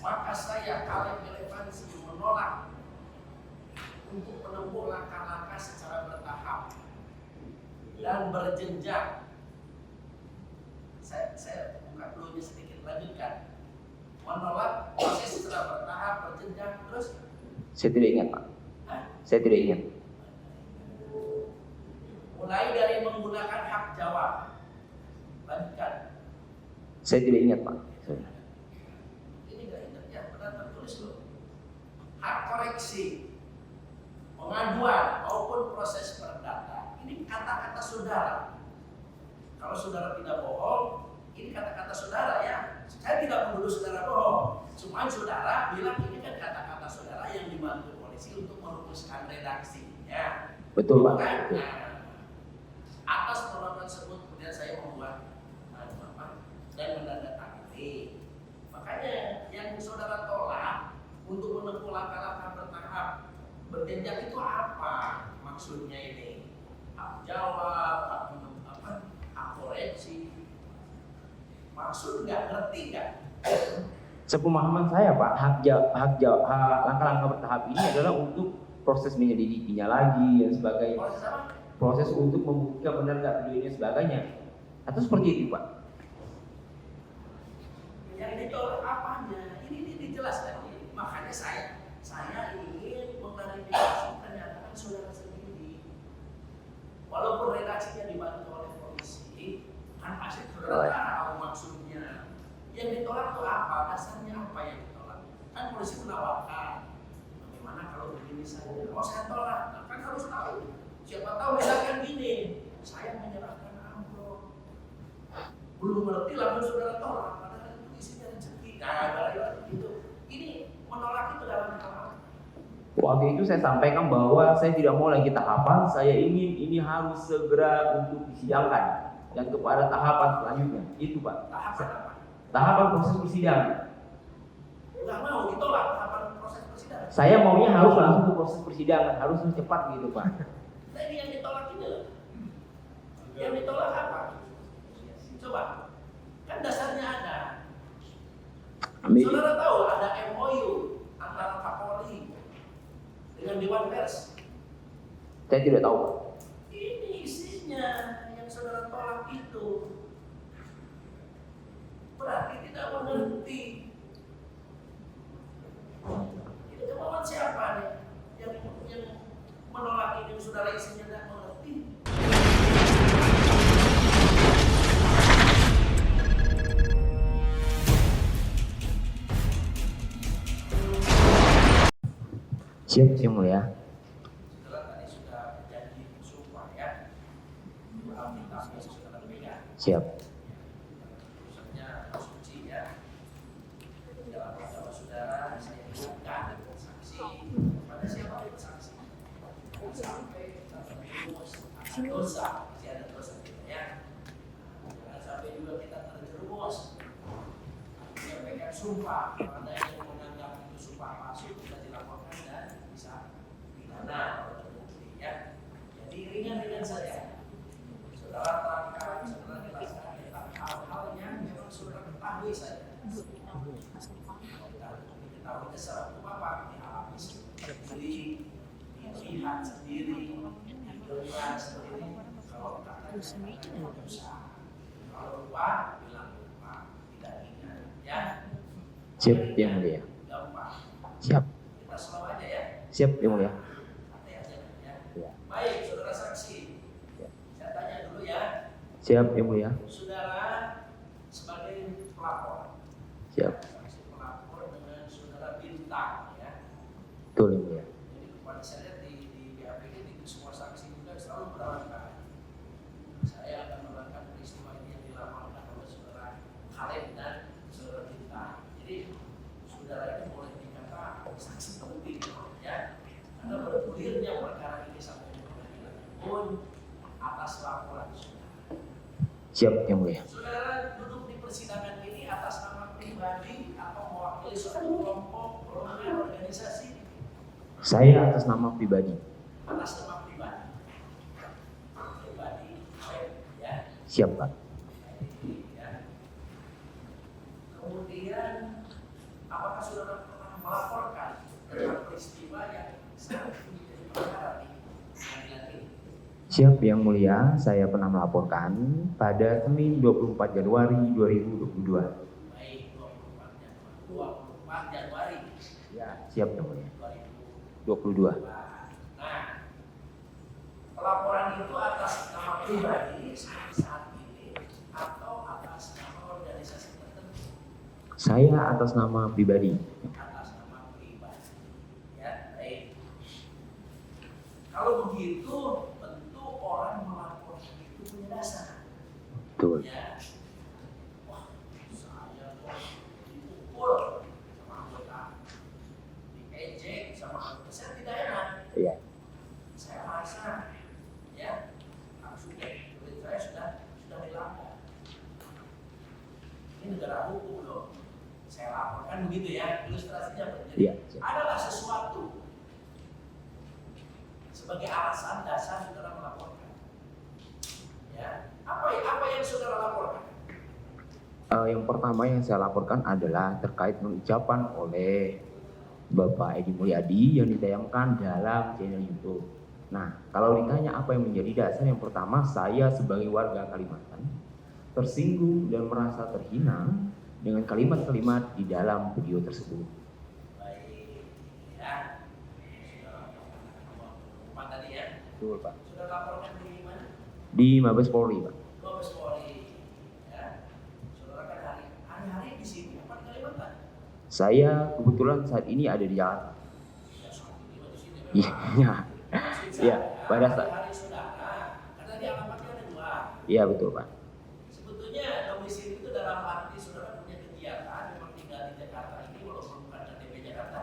Maka saya Kaleb Relevansi menolak untuk menempuh langkah-langkah secara bertahap dan berjenjang. Saya buka dulunya sedikit, lanjutkan. Menolak proses secara bertahap, berjenjang, terus. Saya tidak ingat, Pak. Saya tidak ingat. Mulai dari menggunakan hak jawab. Lanjutkan. Saya tidak ingat, Pak. Ini nggak ingat ya, benar tertulis loh. Hak koreksi, pengaduan maupun proses perdata. Ini kata-kata saudara. Kalau saudara tidak bohong, ini kata-kata saudara ya. Saya tidak menuduh saudara bohong. Cuma saudara bilang ini kan kata-kata saudara yang dibantu polisi untuk merumuskan redaksinya. Betul, Pak. Nah, atas penolakan tersebut kemudian saya membuat dan menandatangani. Makanya yang saudara tolak untuk menempuh langkah-langkah bertahap berjenjang itu apa maksudnya ini? Hak jawab, hak koreksi. Maksud nggak, ngerti nggak? Sepemahaman saya, Pak, langkah-langkah bertahap ini adalah untuk proses menyelidikinya lagi dan sebagainya. Proses apa? Proses untuk membuktikan benar nggak videonya sebagainya. Atau seperti itu, Pak? Yang ditolak apanya? Ini jelas kan? Makanya saya ingin mengklarifikasi pernyataan saudara sendiri. Walaupun redaksinya dibantu oleh polisi, kan pasti saudara tahu maksudnya. Yang ditolak itu apa? Dasarnya apa yang ditolak? Kan polisi menawarkan. Bagaimana kalau begini saja? Oh, saya tolak. Nah, kan harus tahu. Siapa tahu misalkan gini, saya menyerahkan amplop. Belum ngerti langsung saudara tolak. Padahal itu isinya rezeki. Nah, gitu. Ini menolak itu dalam hal apa? Waktu itu saya sampaikan bahwa saya tidak mau lagi tahapan, saya ingin ini harus segera untuk disidangkan dan kepada tahapan selanjutnya. Itu, Pak. Tahapan apa? Tahapan proses persidangan. Nggak mau ditolak tahapan proses persidangan. Saya maunya harus langsung ke proses persidangan, harus cepat gitu, Pak. Nah, ini yang ditolak ini loh. Yang ditolak apa? Coba. Kan dasarnya ada. Saudara tahu ada MOU antara Kapolri dengan Dewan Pers. Saya tidak tahu, Pak. Ini isinya yang saudara tolak itu. Berarti tidak mengerti. Ini kemauan siapa nih? Yang menolak ini saudara isinya tidak mengerti. Siap, Yang Mulia. Saudara tadi sudah berjanji sumpah ya. Tapi saudara pegang. Siap. Urusannya suci ya. Dalam agama saudara saya ingatkan saksi pada siapapun saksi. Sampai dosa, masih ada dosa kita ya. Jangan sampai juga kita terjerumus. Menyampaikan sumpah pada yang menganggap itu sumpah palsu bisa dilaporkan dan bisa pidana oleh terbukti ya. Jadi ringan-ringan saja. Saudara terangkan, saudara jelaskan tentang hal-hal yang memang saudara ketahui saja. Diketahui secara umum apa? Dialami sendiri, dilihat sendiri, didengar sendiri. Kalau kata dosa, kalau lupa bilang lupa, tidak ingat ya. Siap, Yang Mulia. Gampang. Siap. Kita slow aja ya. Siap, Yang Mulia. Santai aja ya. Ya. Baik, saudara saksi. Saya tanya dulu ya. Siap, Yang Mulia. Saudara sebagai pelapor. Siap. Saksi pelapor dengan saudara bintang ya. Betul, Yang Mulia. Jadi kemarin saya lihat di BAP ini semua saksi juga selalu menerangkan. Saya akan menerangkan peristiwa ini yang dilaporkan oleh saudara Kaleb dan saudara bintang. Jadi saudara ini boleh dikata saksi penting ya. Karena bergulirnya perkara ini sampai ke pengadilan pun atas laporan saudara. Siap, Yang Mulia. Saudara duduk di persidangan ini atas nama pribadi atau mewakili suatu kelompok, golongan, organisasi? Saya atas nama pribadi. Atas nama pribadi. Pribadi, ya. Siap, Pak. Ya. Kemudian apakah saudara pernah melaporkan tentang peristiwa yang saat ini menjadi perkara di pengadilan ini? Siap Yang Mulia, saya pernah melaporkan pada Senin 24 Januari 2022. Baik, 24 Januari. Ya, siap Yang Mulia. 2022. 22. Nah, pelaporan itu atas nama pribadi seperti saat ini atau atas nama organisasi tertentu? Saya atas nama pribadi. Atas nama pribadi. Ya, baik. Kalau begitu, tentu orang melaporkan itu punya dasar. Betul. Ya. Wah, saya kok dipukul sama anggota, diejek sama anggota, saya tidak enak. Iya. Saya merasa, ya, langsung deh, duit saya sudah dilanggar. Ini negara hukum loh. Saya laporkan begitu ya, ilustrasinya berjadi. Iya. Adalah sesuatu sebagai alasan dasar saudara melaporkan. Ya, apa yang saudara laporkan? Yang pertama yang saya laporkan adalah terkait ucapan oleh Bapak Edi Mulyadi yang ditayangkan dalam channel YouTube. Nah, kalau ditanya apa yang menjadi dasar, yang pertama saya sebagai warga Kalimantan tersinggung dan merasa terhina dengan kalimat-kalimat di dalam video tersebut. Baik, ya. Saudara laporkan tadi ya. Betul, Pak. Sudah laporkan di mana? Di Mabes Polri, Pak. Mabes Polri. Ya. Saudara kan hari-hari di sini apa di Kalimantan? Saya kebetulan saat ini ada di Jakarta. Ya, saat ini di sini memang. Iya. Iya, pada saat. Hari-hari saudara, karena di alamatnya ada dua. Iya, betul, Pak. Sebetulnya domisili itu dalam arti saudara punya kegiatan memang tinggal di Jakarta ini walaupun bukan KTP Jakarta.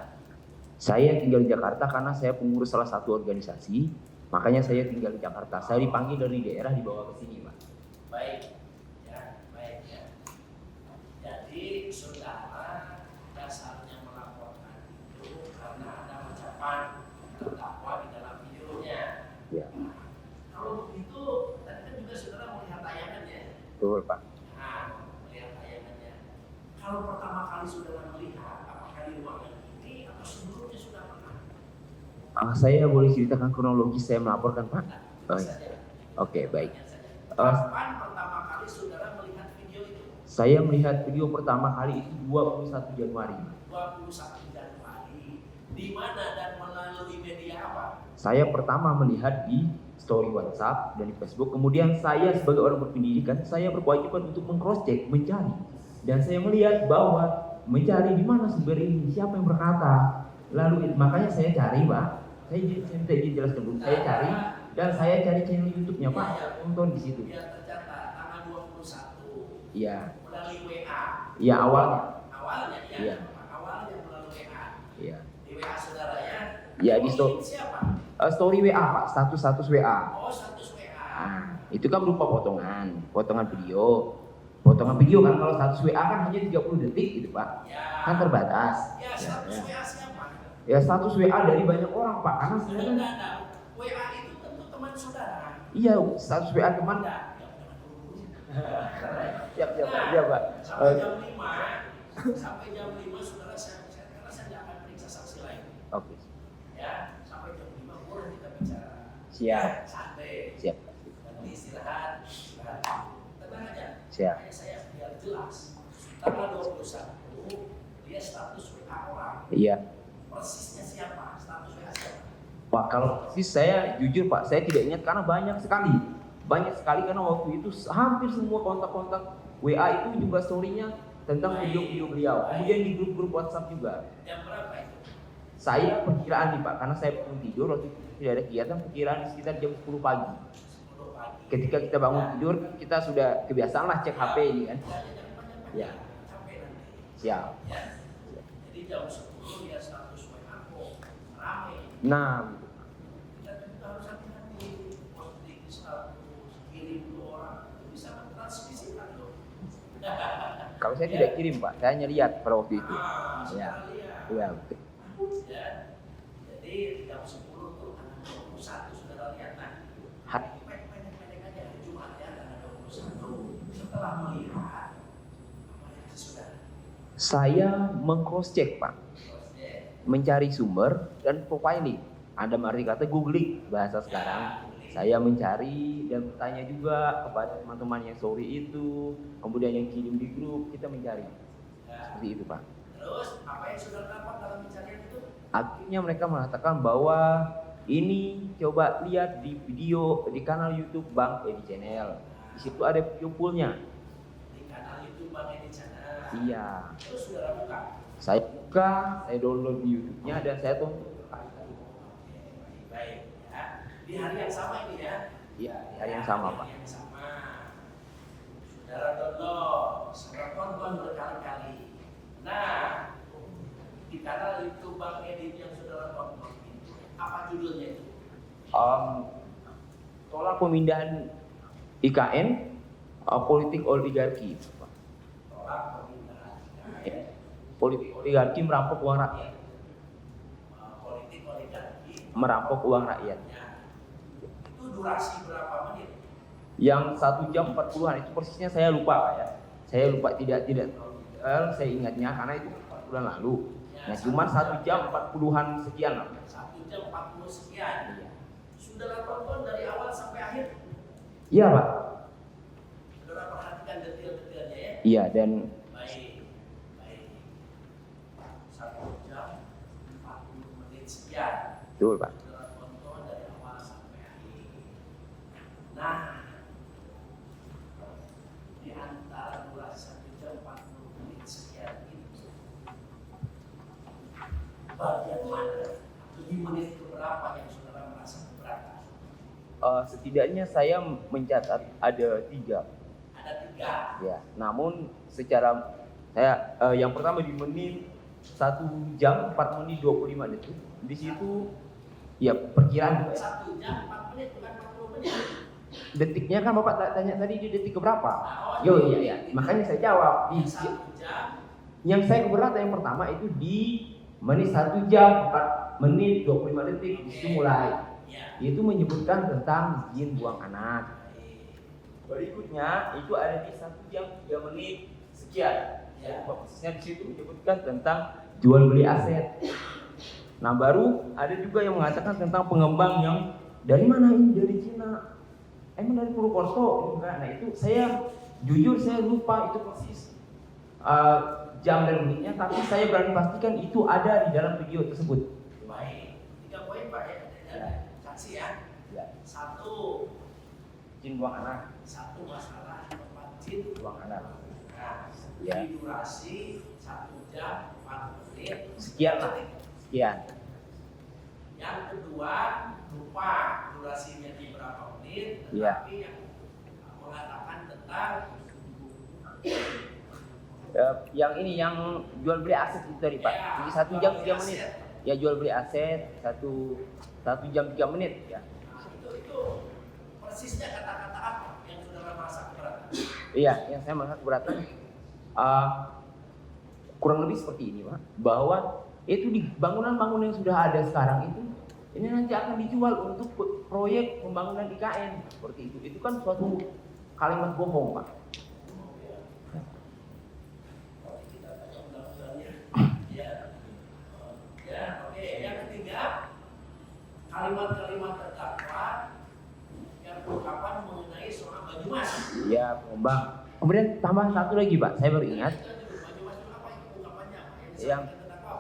Saya tinggal di Jakarta karena saya pengurus salah satu organisasi, makanya saya tinggal di Jakarta. Saya dipanggil dari daerah dibawa ke sini, Pak. Baik, ya, baik ya. Jadi saudara dasarnya melaporkan itu karena ada ucapan terdakwa di dalam videonya. Ya, Kalau begitu, tadi kan juga saudara melihat tayangannya. betul, Pak. Nah, melihat tayangannya. Kalau pertama kali saudara melihat, apakah di ruangan ini atau sebelumnya sudah pernah? Saya boleh ceritakan kronologis saya melaporkan, Pak? Nah, Oh, bisa iya. saja. Oke, baik. Tanya saja. Kapan pertama kali saudara melihat video itu? Saya melihat video pertama kali itu 21 Januari. 21 Januari. Di mana dan melalui media apa? Saya pertama melihat di story WhatsApp dan di Facebook. Kemudian saya sebagai orang berpendidikan, saya berkewajiban untuk meng-cross check, mencari. Dan saya melihat bahwa mencari di mana sumber ini, siapa yang berkata. Lalu makanya saya cari, Pak. Saya minta izin jelaskan dulu. Saya cari dan saya cari channel YouTube-nya, Pak. Nonton di situ. Biar tercatat tanggal 21 Iya. melalui WA. Iya, awalnya. Awalnya ya. Iya. Awalnya melalui WA. Iya. Di WA saudara ya. Iya, di story siapa? story WA, Pak. Status WA. Oh, status WA. Nah, itu kan berupa potongan video. Potongan video kan kalau status WA kan hanya 30 detik gitu, Pak. Ya. Kan terbatas. Ya, status WA siapa? Ya, status WA dari banyak orang, Pak. Karena saya kan Enggak. WA itu tentu teman saudara. iya, status WA teman. Enggak. Siap, Nah, Pak. Sampai jam 5, saudara saya karena saya tidak akan periksa saksi lain. Oke. Ya, sampai jam 5 boleh kita bicara. Siap. Ya, santai. Siap. Nanti istirahat. Tenang aja. Siap. Makanya saya biar jelas. Tanggal 21 dia status WA orang. Iya. Persisnya siapa? Status WA siapa? Pak, kalau sih saya jujur, Pak, saya tidak ingat karena banyak sekali. Banyak sekali karena waktu itu hampir semua kontak-kontak WA itu juga story-nya tentang video-video beliau. Kemudian di grup-grup WhatsApp juga. Jam berapa itu? Saya perkiraan nih, Pak, karena saya belum tidur waktu itu tidak ada kegiatan, perkiraan di sekitar jam 10 pagi. 10 pagi. Ketika kita bangun tidur, kita sudah kebiasaan lah cek HP ini kan. Ya. Capek nanti. Siap. Ya. Jadi jam 10 dia status WA kok rame. Nah, Kita juga harus hati-hati. Posting status, kirim ke orang, bisa mentransmisikan loh. kalau saya tidak kirim, Pak, saya hanya lihat pada waktu itu. Ah, Ya. saudara lihat. Iya, betul. Ya. Jadi jam 10 tuh tanggal 21 saudara lihat. Nah, Hat- pendek-pendek aja hari Jumatnya tanggal 21. Setelah melihat apa reaksi saudara? Saya meng-cross check Pak, mencari sumber dan profiling. Ada arti kata googling bahasa sekarang. Saya mencari dan bertanya juga kepada teman-teman yang story itu, kemudian yang kirim di grup, kita mencari. Seperti itu Pak. Terus apa yang sudah dapat dalam pencarian itu? Akhirnya mereka mengatakan bahwa ini coba lihat di video di kanal YouTube Bang Edi Channel. Di situ ada video fullnya. Di kanal YouTube Bang Edi Channel. Iya. Terus saudara buka? Saya buka, saya download di YouTube-nya dan saya tonton. Baik ya. Di hari yang sama ini ya. Iya, di hari yang sama Pak. Hari yang sama. Saudara download, saudara tonton berkali-kali. Nah, di kanal YouTube Bang Edi yang saudara tonton itu apa judulnya itu? Tolak pemindahan IKN, politik oligarki. Tolak pemindahan IKN, Politik oligarki merampok uang rakyat. politik oligarki Merampok uang rakyat. ya. Itu durasi berapa menit? Yang 1 jam 40-an itu persisnya saya lupa Pak ya. Saya lupa tidak saya ingatnya karena itu 4 bulan lalu. Nah, cuma 1 jam 40-an sekian lah. 1 jam 40 sekian. Iya. Saudara tonton dari awal sampai akhir. Iya Pak. Saudara perhatikan detail-detailnya ya. Iya dan Baik, baik. 1 jam 40 menit sekian. betul Pak. Saudara tonton dari awal sampai akhir. Nah, di antara durasi 1 jam 40 menit sekian itu, bagian mana? Di menit keberapa yang saudara merasa keberatan? Setidaknya saya mencatat ada 3. Ada 3. Ya, namun secara saya yang pertama di menit 1 jam 4 menit 25 detik. Di situ ya perkiraan juga ya. 1 jam 4 menit bukan 40 menit. Detiknya kan Bapak tanya tadi di detik keberapa? Oh, Yo iya. Makanya saya jawab di 1 jam. yang saya keberatan yang pertama itu di menit 1 jam 4 menit 25 detik di situ mulai. Ya. Itu menyebutkan tentang izin buang anak. Berikutnya itu ada di 1 jam 3 menit sekian. Ya. Prosesnya di situ menyebutkan tentang jual beli aset. Nah baru ada juga yang mengatakan tentang pengembang yang dari mana ini, dari Cina, emang dari Purwokerto enggak. Nah itu saya jujur saya lupa itu persis jam dan menitnya, tapi saya berani pastikan itu ada di dalam video tersebut. Baik. 3 poin Pak ya. Saksi ya. Ya. 1, Izin buang anak, masalah tempat izin buang anak. Nah, Ya. di durasi 1 jam 4 menit Sekian lah. Sekian. Yang kedua, lupa durasinya di berapa menit, Ya. tetapi yang mengatakan tentang Yang ini yang jual beli aset itu tadi Pak. Ya, Jadi 1 jam 3 aset. menit. Ya jual beli aset 1 jam 3 menit ya. Nah, itu persisnya kata-kata apa yang saudara merasa keberatan? Iya, yang saya merasa keberatan kurang lebih seperti ini Pak, bahwa itu di bangunan-bangunan yang sudah ada sekarang itu ini nanti akan dijual untuk proyek pembangunan IKN seperti itu. Itu kan suatu kalimat bohong Pak. Kita baca undang-undangnya. Ya. Ya, oke. Yang ketiga, kalimat-kalimat terdakwa yang ungkapan mengenai soal Banyumas. Ya, pengembang. Kemudian tambah satu lagi Pak, saya baru ingat. Banyumas itu apa itu ungkapannya? Yang disampaikan terdakwa.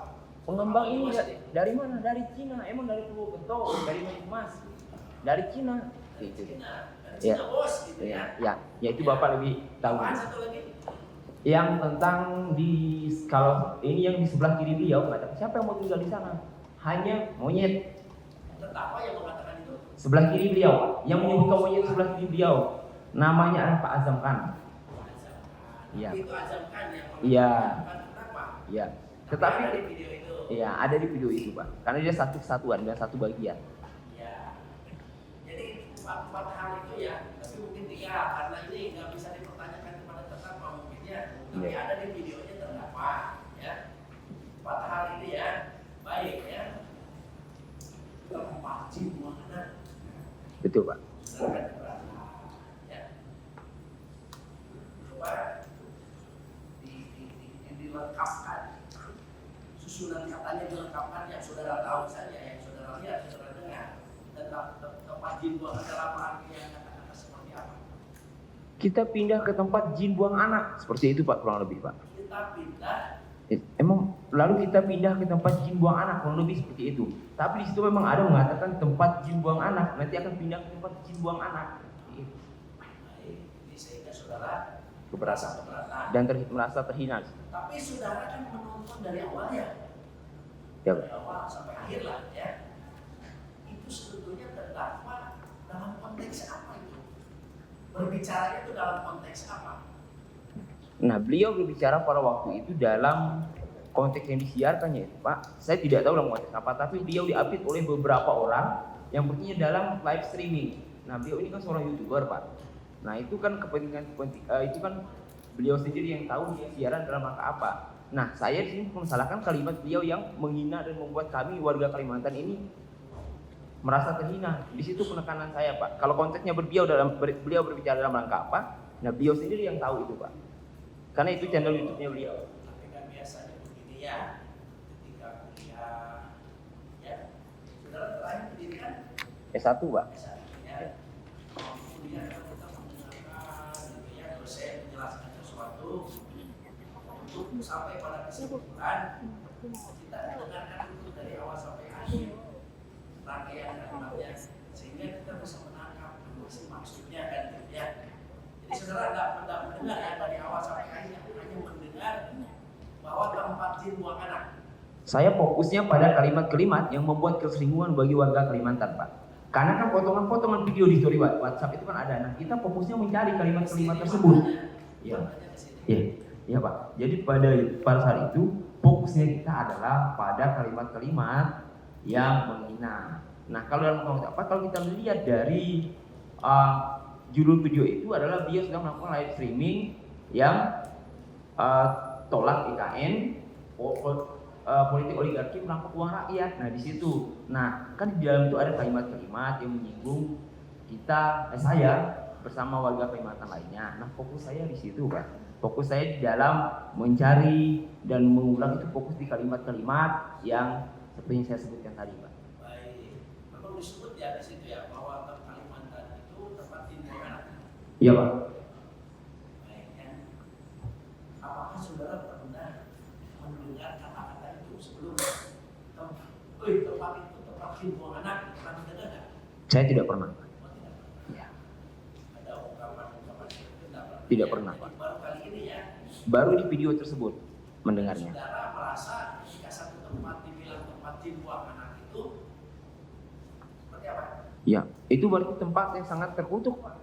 pengembang ini Banyumas. dari mana? Dari Cina. Emang dari Purwokerto, dari Banyumas. Dari Cina. Gitu. Cina. Dari Ya. Cina bos gitu Ya, ya. ya itu Bapak lebih tahu. Apaan satu lagi? Yang tentang kalau ini yang di sebelah kiri beliau mengatakan siapa yang mau tinggal di sana? Hanya monyet. Terdakwa yang mengatakan itu. Sebelah kiri beliau, yang menyebutkan monyet sebelah kiri beliau, namanya adalah Pak Azam Khan. Iya. Itu Azam Khan yang Iya. mengatakan terdakwa. Iya. Ada Tetapi di video itu. iya ada di video itu Pak, karena dia satu kesatuan dan satu bagian. Ya. Jadi empat hal itu ya, tapi mungkin 3 karena ini nggak bisa dipertanyakan kepada terdakwa mungkinnya, tapi Iya. ada di videonya terdakwa ya. 4 hal ini ya, baik ya. Tempat mana? Betul Pak. Silakan keberatan. Ya. Coba dilengkapi susunan katanya dilengkapkan yang saudara tahu saja, yang saudara lihat, saudara dengar, tentang tempat jin buang dalam arti yang kata-kata seperti apa? Kita pindah ke tempat jin buang anak, seperti itu Pak, kurang lebih Pak. Kita pindah. Emang lalu kita pindah ke tempat jin buang anak, kurang lebih seperti itu. Tapi di situ memang ada mengatakan tempat jin buang anak, nanti akan pindah ke tempat jin buang anak. Baik, ini sehingga saudara Keberatan keberatan. dan merasa terhina. Tapi saudara kan menonton dari awalnya, Ya, dari awal sampai akhir lah ya. Itu sebetulnya terdakwa dalam konteks apa itu? Berbicaranya itu dalam konteks apa? nah beliau berbicara pada waktu itu dalam konteks yang disiarkannya itu Pak. Saya tidak tahu dalam konteks apa, tapi beliau diupdate oleh beberapa orang yang bertanya dalam live streaming. Nah beliau ini kan seorang YouTuber Pak. Nah itu kan kepentingan itu kan beliau sendiri yang tahu dia siaran dalam rangka apa. Nah saya di sini menyalahkan kalimat beliau yang menghina dan membuat kami warga Kalimantan ini merasa terhina. Di situ penekanan saya Pak. Kalau konteksnya beliau berbicara dalam rangka apa, nah beliau sendiri yang tahu itu Pak. Karena itu channel YouTube-nya beliau. Tapi kan biasanya begini ya, ketika kuliah, ya, saudara terakhir pendidikan S1 Pak. S1 ya, kuliah kita mendengarkan, gitu ya, dosen menjelaskan sesuatu untuk sampai pada kesimpulan kita dengarkan itu dari awal sampai akhir rangkaian kalimatnya sehingga kita bisa menangkap maksudnya kan gitu ya. Jadi saudara tidak mendengar ya dari awal sampai akhir, hanya mendengar bahwa tempat jin buang anak. Saya fokusnya pada kalimat-kalimat yang membuat kesinggungan bagi warga Kalimantan Pak. Karena kan potongan-potongan video di story WhatsApp itu kan ada. Nah kita fokusnya mencari kalimat-kalimat tersebut. Iya. Iya. Iya Pak. Jadi pada saat itu fokusnya kita adalah pada kalimat-kalimat yang menghina. Nah kalau dalam konteks apa? Kalau kita melihat dari judul video itu adalah dia sedang melakukan live streaming yang tolak IKN, politik oligarki merampok uang rakyat. Nah di situ, nah kan di dalam itu ada kalimat-kalimat yang menyinggung saya bersama warga Kalimantan lainnya. Nah fokus saya di situ Pak. Fokus saya di dalam mencari dan mengulang itu fokus di kalimat-kalimat yang seperti yang saya sebutkan tadi Pak. Baik, memang disebut ya di situ ya bahwa Kalimantan itu tempat jin buang anak. Iya Pak. Baik ya. Apakah saudara pernah mendengar kata-kata itu sebelum tempat itu tempat jin buang anak? Pernah mendengar nggak? Saya tidak pernah. Oh, tidak pernah. Ya. Ada ungkapan-ungkapan itu Tidak pernah Pak. Baru kali ini ya. Baru di video tersebut mendengarnya. Saudara merasa jika satu tempat dibilang tempat jin buang anak itu seperti apa? Ya, itu berarti tempat yang sangat terkutuk Pak.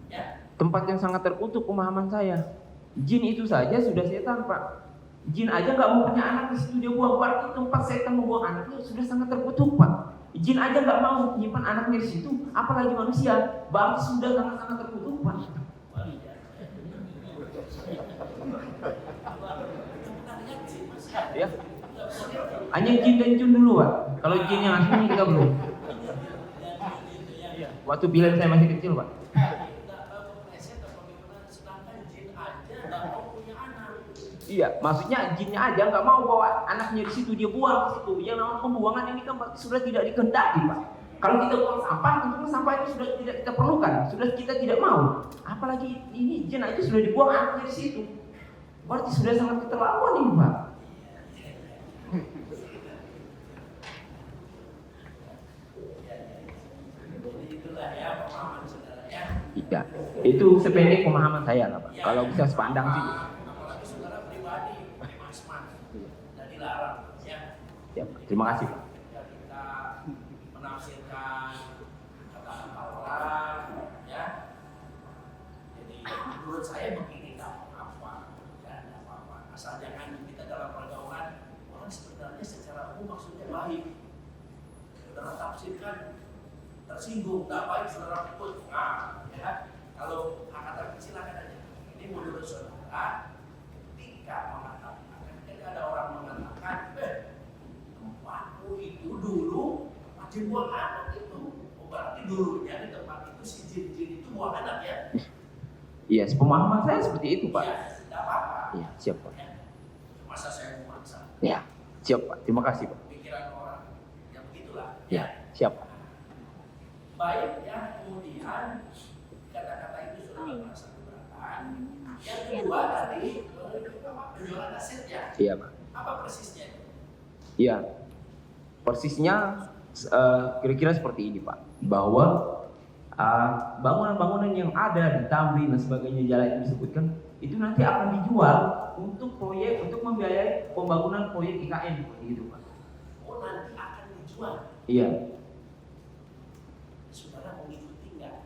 Ya. Tempat yang sangat terkutuk pemahaman saya. Jin itu saja sudah setan Pak. Jin aja nggak mau punya anak di situ dia buang, berarti tempat setan membuang anaknya sudah sangat terkutuk Pak. Jin aja nggak mau menyimpan anaknya di situ, apalagi manusia, berarti sudah sangat-sangat terkutuk Pak. Ya. Hanya jin dan jun dulu Pak. Kalau jin yang aslinya kita belum. Waktu pilihan saya masih kecil Pak. Iya, maksudnya jinnya aja nggak mau bawa anaknya di situ, dia buang di situ. Yang namanya pembuangan ini kan berarti sudah tidak dikehendaki Pak. Kalau kita buang sampah, tentunya sampah itu sudah tidak kita perlukan, sudah kita tidak mau. Apalagi ini jin aja sudah dibuang anaknya di situ. Berarti sudah sangat keterlaluan ini Pak. Itulah ya pemahaman saudara ya. Iya, itu sependek pemahaman saya lah Pak. Kalau bisa sepandang sih. Apalagi saudara pribadi, mas-mas, dan dilarang ya. Ya, terima kasih Pak. Ya, kita menafsirkan kata-kata orang ya. Jadi menurut saya begini nggak apa-apa, ya nggak apa-apa. Asal jangan kita dalam pergaulan orang sebenarnya secara umum maksudnya baik. Saudara tafsirkan tersinggung, nggak baik saudara pukul. Nah, ya kalau kata silakan aja. Ini menurut saudara ketika mengatakan, ketika ada orang mengatakan, tempatmu itu dulu jin buang anak itu, berarti dulunya di tempat itu si jin-jin itu buang anak ya? Iya, pemahaman saya seperti itu Pak. Ya, tidak apa-apa. Iya, siap Pak. Ya. Masa saya memaksa? Ya, Siap Pak, terima kasih Pak. Pikiran orang, ya begitulah. Ya, siap. Baik ya, kemudian kata-kata itu sudah merasa keberatan. Yang kedua tadi penjualan asetnya. Iya Pak. Apa persisnya itu? Iya, persisnya kira-kira seperti ini Pak, bahwa bangunan-bangunan yang ada di Tamrin dan sebagainya jalan yang disebutkan itu nanti akan dijual untuk proyek, untuk membiayai pembangunan proyek IKN seperti itu Pak. Oh, nanti akan dijual. Iya. Saudara mengikuti nggak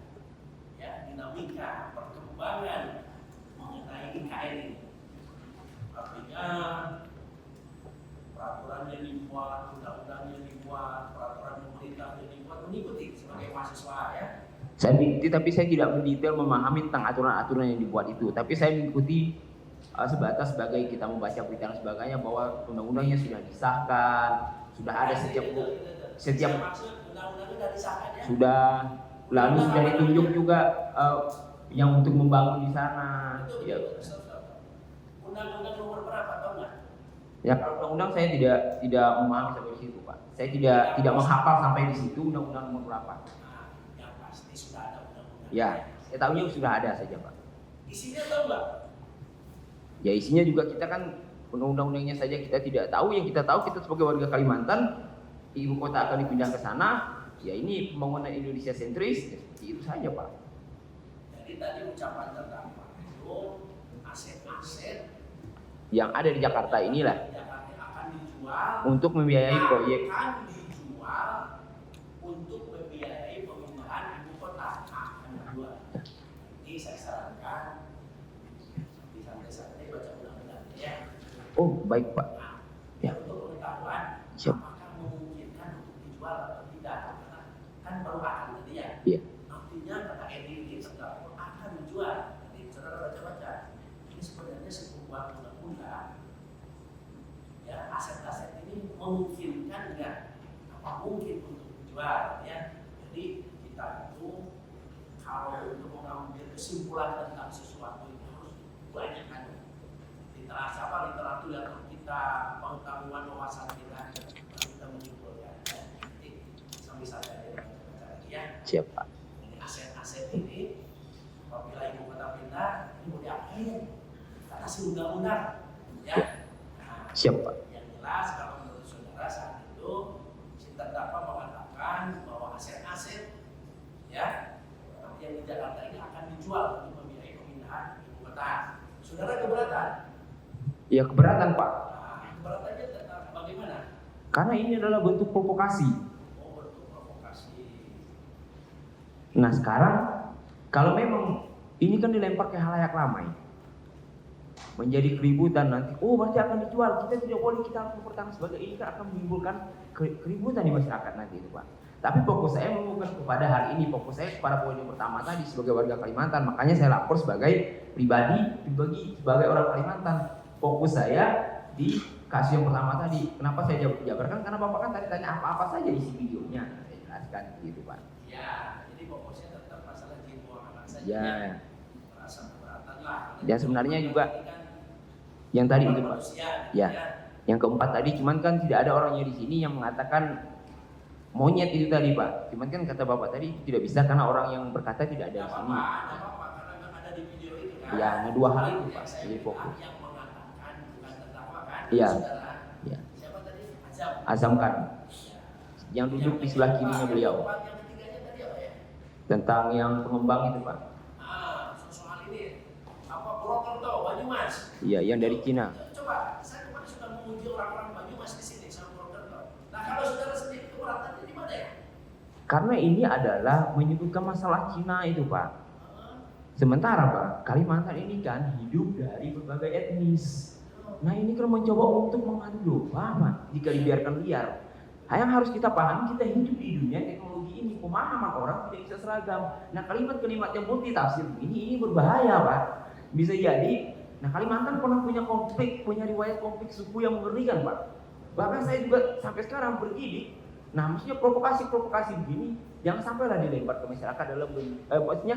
ya dinamika perkembangan mengenai IKN ini? Artinya peraturannya dibuat, undang-undangnya dibuat, peraturan pemerintahnya dibuat, mengikuti sebagai mahasiswa ya. Saya mengikuti, tapi saya tidak mendetail memahami tentang aturan-aturan yang dibuat itu. Tapi saya mengikuti sebatas sebagai kita membaca berita dan sebagainya bahwa undang-undangnya sudah disahkan, sudah ada setiap undang-undangnya sudah disahkan ya. Sudah, lalu sudah ditunjuk juga yang untuk membangun di sana. Betul, Ya. Undang-undang nomor berapa tahu nggak? Ya kalau undang-undang saya tidak memahami sampai di situ Pak. Saya tidak menghafal sampai di situ undang-undang nomor berapa. Yang pasti sudah ada undang-undang. Ya, saya tahunya sudah ada saja Pak. Isinya tahu nggak? Ya isinya juga kita kan undang-undangnya saja kita tidak tahu. Yang kita tahu kita sebagai warga Kalimantan, ibu kota akan dipindah ke sana. Ya ini pembangunan Indonesia sentris, ya, seperti itu saja Pak. Jadi tadi ucapan terdakwa itu aset-aset Yang ada di Jakarta inilah Jakarta akan dijual untuk membiayai proyek. Akan dijual untuk membiayai pemindahan ibu kota. Akan dijual. Jadi saya sarankan di santai-santai baca undang-undangnya ya. Oh baik Pak. Nah, Ya. untuk pengetahuan Siap. apakah memungkinkan untuk dijual atau tidak? Karena kan baru akan tadi ya. Iya. Artinya kata Edi terdakwa akan dijual. Jadi saudara baca-baca. Ini sebenarnya sebuah undang-undang. Ya, aset-aset ini memungkinkan nggak? Apa mungkin untuk dijual? Ya. Jadi kita itu kalau untuk mengambil kesimpulan tentang sesuatu itu harus banyak kan. Literatur yang kita pengetahuan wawasan kita kita menyimpulkan. Jadi sambil saja baca lagi ya. Siap Pak. Ini aset-aset ini apabila ibu kota pindah ini mau diapain? Kata si undang-undang ya. Nah, Siap Pak. yang jelas kalau menurut saudara saat itu si terdakwa mengatakan bahwa aset-aset ya yang di Jakarta ini akan dijual untuk membiayai pemindahan ibu kota. Saudara keberatan? Ya keberatan Pak. Nah, keberatannya bagaimana? Karena ini adalah bentuk provokasi. Oh, bentuk provokasi. Nah sekarang kalau memang ini kan dilempar ke halayak ramai, menjadi keributan nanti. Oh berarti akan dijual. Kita tidak boleh, kita harus mempertahankan sebagai ini kan akan menimbulkan keributan di masyarakat nanti itu Pak. Tapi fokus saya bukan kepada hal ini. Fokus saya kepada poin yang pertama tadi sebagai warga Kalimantan. Makanya saya lapor sebagai pribadi sebagai orang Kalimantan. Fokus saya di kasus yang pertama tadi. Kenapa saya jabarkan? Karena Bapak kan tadi tanya apa-apa saja isi videonya. Saya jelaskan gitu Pak. Ya, jadi fokusnya tetap masalah izin buangan saja. Ya. Merasa keberatan lah. Dan sebenarnya juga yang tadi itu Pak. Ya. Yang keempat tadi cuman kan tidak ada orangnya di sini yang mengatakan monyet itu tadi Pak. Cuman kan kata Bapak tadi tidak bisa karena orang yang berkata tidak ada di sini. Apa-apa karena nggak ada di video itu kan. Ya, nah dua hal itu Pak. Jadi fokus. Yang mengatakan bukan terdakwa kan. Iya. Saudara. Ya. Siapa tadi? Azam. Azam kan. Ya. Yang duduk di sebelah kirinya beliau. Yang ketiganya tadi apa ya? Tentang yang pengembang itu Pak. Soal ini apa Purwokerto, Banyumas. Iya, yang dari Cina. Coba, saya kemarin sudah menguji orang-orang Banyumas di sini sama Purwokerto. Nah, kalau saudara sendiri keberatannya di mana ya? Karena ini adalah menyebutkan masalah Cina itu Pak. Sementara Pak, Kalimantan ini kan hidup dari berbagai etnis. Nah ini kan mencoba untuk mengadu domba Pak, jika dibiarkan liar. Yang harus kita pahami, kita hidup di dunia teknologi ini, pemahaman orang tidak bisa seragam. Nah kalimat-kalimat yang multitafsir ini berbahaya Pak. Bisa jadi, nah Kalimantan pernah punya konflik, punya riwayat konflik suku yang mengerikan Pak. Bahkan saya juga sampai sekarang bergidik. Nah maksudnya provokasi-provokasi begini, jangan sampailah dilempar ke masyarakat dalam maksudnya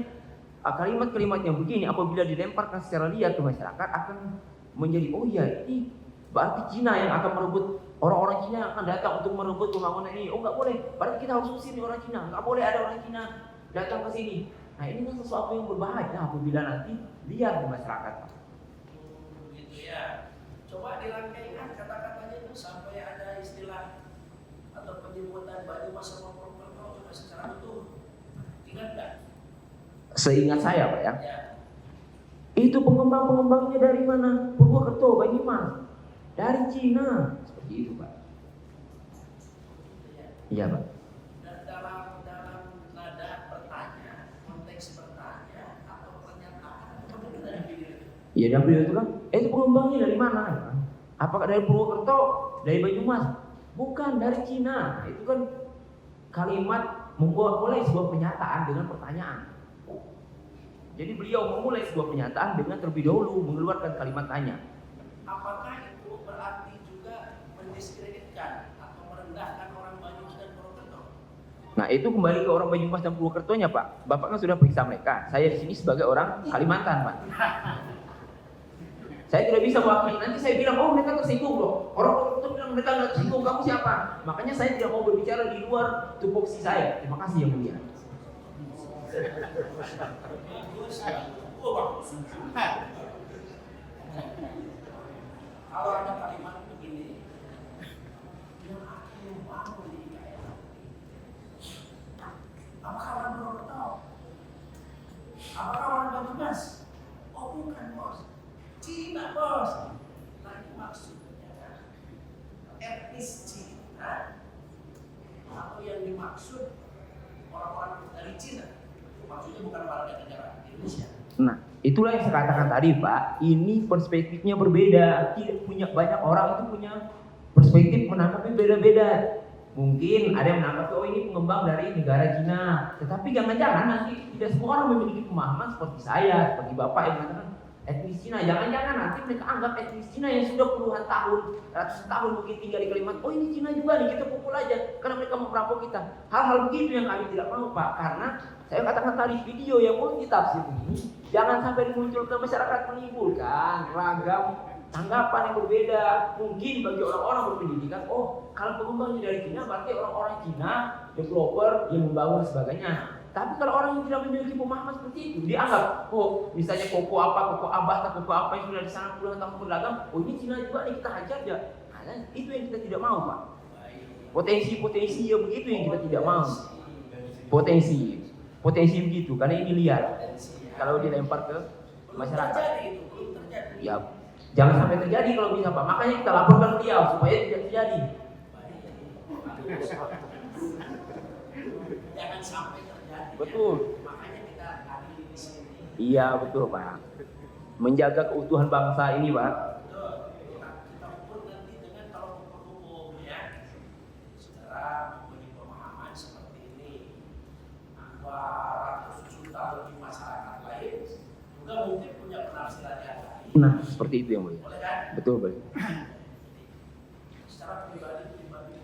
kalimat-kalimat yang begini apabila dilemparkan secara liar ke masyarakat akan menjadi oh ya ini berarti Cina yang akan merebut orang-orang Cina akan datang untuk merebut pembangunan ini. Oh nggak boleh, berarti kita harus usir orang Cina. Nggak boleh ada orang Cina datang ke sini. Nah ini kan sesuatu yang berbahaya apabila nanti liar di masyarakat, Pak. Gitu ya. Coba dirangkaikan kata-katanya itu sampai ada istilah atau penyebutan Banyumas sama Purwokerto coba secara betul. Ingat nggak? Seingat saya, Pak ya. Ya. Itu pengembang-pengembangnya dari mana? Purwokerto, Banyumas. Dari Cina. Seperti itu, Pak. Gitu ya. Iya, Pak. Dan dalam nada bertanya, konteks bertanya atau pernyataan atau bagaimana dari video itu? Iya, dan beliau itu kan, itu pengembangnya dari mana? Apakah dari Purwokerto, dari Banyumas? Bukan, dari Cina. Nah, itu kan kalimat mulai sebuah pernyataan dengan pertanyaan. Jadi beliau memulai sebuah pernyataan dengan terlebih dahulu mengeluarkan kalimat tanya. Apakah itu berarti juga mendiskreditkan atau merendahkan orang Banyumas dan Purwokerto? Nah itu kembali ke orang Banyumas dan Purwokertonya, Pak. Bapak kan sudah periksa mereka. Saya di sini sebagai orang Kalimantan, Pak. Saya tidak bisa mewakili. Nanti saya bilang, oh mereka tersinggung loh. Orang Purwokerto bilang mereka nggak tersinggung. Kamu siapa? Makanya saya tidak mau berbicara di luar tupoksi saya. Terima kasih yang mulia. Kalau ada kalimat begini, yang akhirnya bangun di IKN. Apakah orang Purwokerto? Apakah orang Banyumas? Oh bukan bos, Cina bos. Nah ini maksudnya etnis Cina atau yang dimaksud orang-orang dari Cina. Maksudnya bukan warga negara Indonesia. Nah, itulah yang saya katakan tadi, Pak. Ini perspektifnya berbeda. Punya banyak orang itu punya perspektif menanggapi beda-beda. Mungkin ada yang menanggapi, oh ini pengembang dari negara Cina. Tetapi jangan-jangan nanti tidak semua orang memiliki pemahaman seperti saya, seperti Bapak yang mengatakan etnis Cina. Jangan-jangan nanti mereka anggap etnis Cina yang sudah puluhan tahun, ratusan tahun mungkin tinggal di Kalimantan. Oh ini Cina juga nih, kita pukul aja karena mereka mau merampok kita. Hal-hal begitu yang kami tidak mau, Pak. Karena saya katakan tadi video yang mau ditafsir ini jangan sampai dimunculkan masyarakat menimbulkan ragam tanggapan yang berbeda. Mungkin bagi orang-orang berpendidikan, oh kalau pengembangnya dari Cina berarti orang-orang Cina, developer yang membangun dan sebagainya. Tapi kalau orang yang tidak memiliki pemahaman seperti itu, dianggap, oh misalnya koko abah, koko apa yang sudah di sana puluhan tahun berdagang, oh ini Cina juga nih kita hajar ya. Nah, itu yang kita tidak mau, Pak. Potensi-potensi yang begitu yang kita tidak mau. Potensi begitu, karena ini liar. Kalau dilempar ke masyarakat, Belum terjadi. ya jangan sampai terjadi kalau bisa, Pak. Makanya kita laporkan beliau supaya tidak terjadi. Jangan sampai terjadi. Betul. Makanya kita adil di sini. Iya betul, Pak. Menjaga keutuhan bangsa ini, Pak. Betul. Kita ukur nanti dengan kalau ukur hukum ya. Saudara mempunyai pemahaman seperti ini. 200 juta lebih masyarakat lain juga mungkin punya penafsiran yang lain. Nah, seperti itu yang mulia. Boleh kan? Betul, Pak. Secara pribadi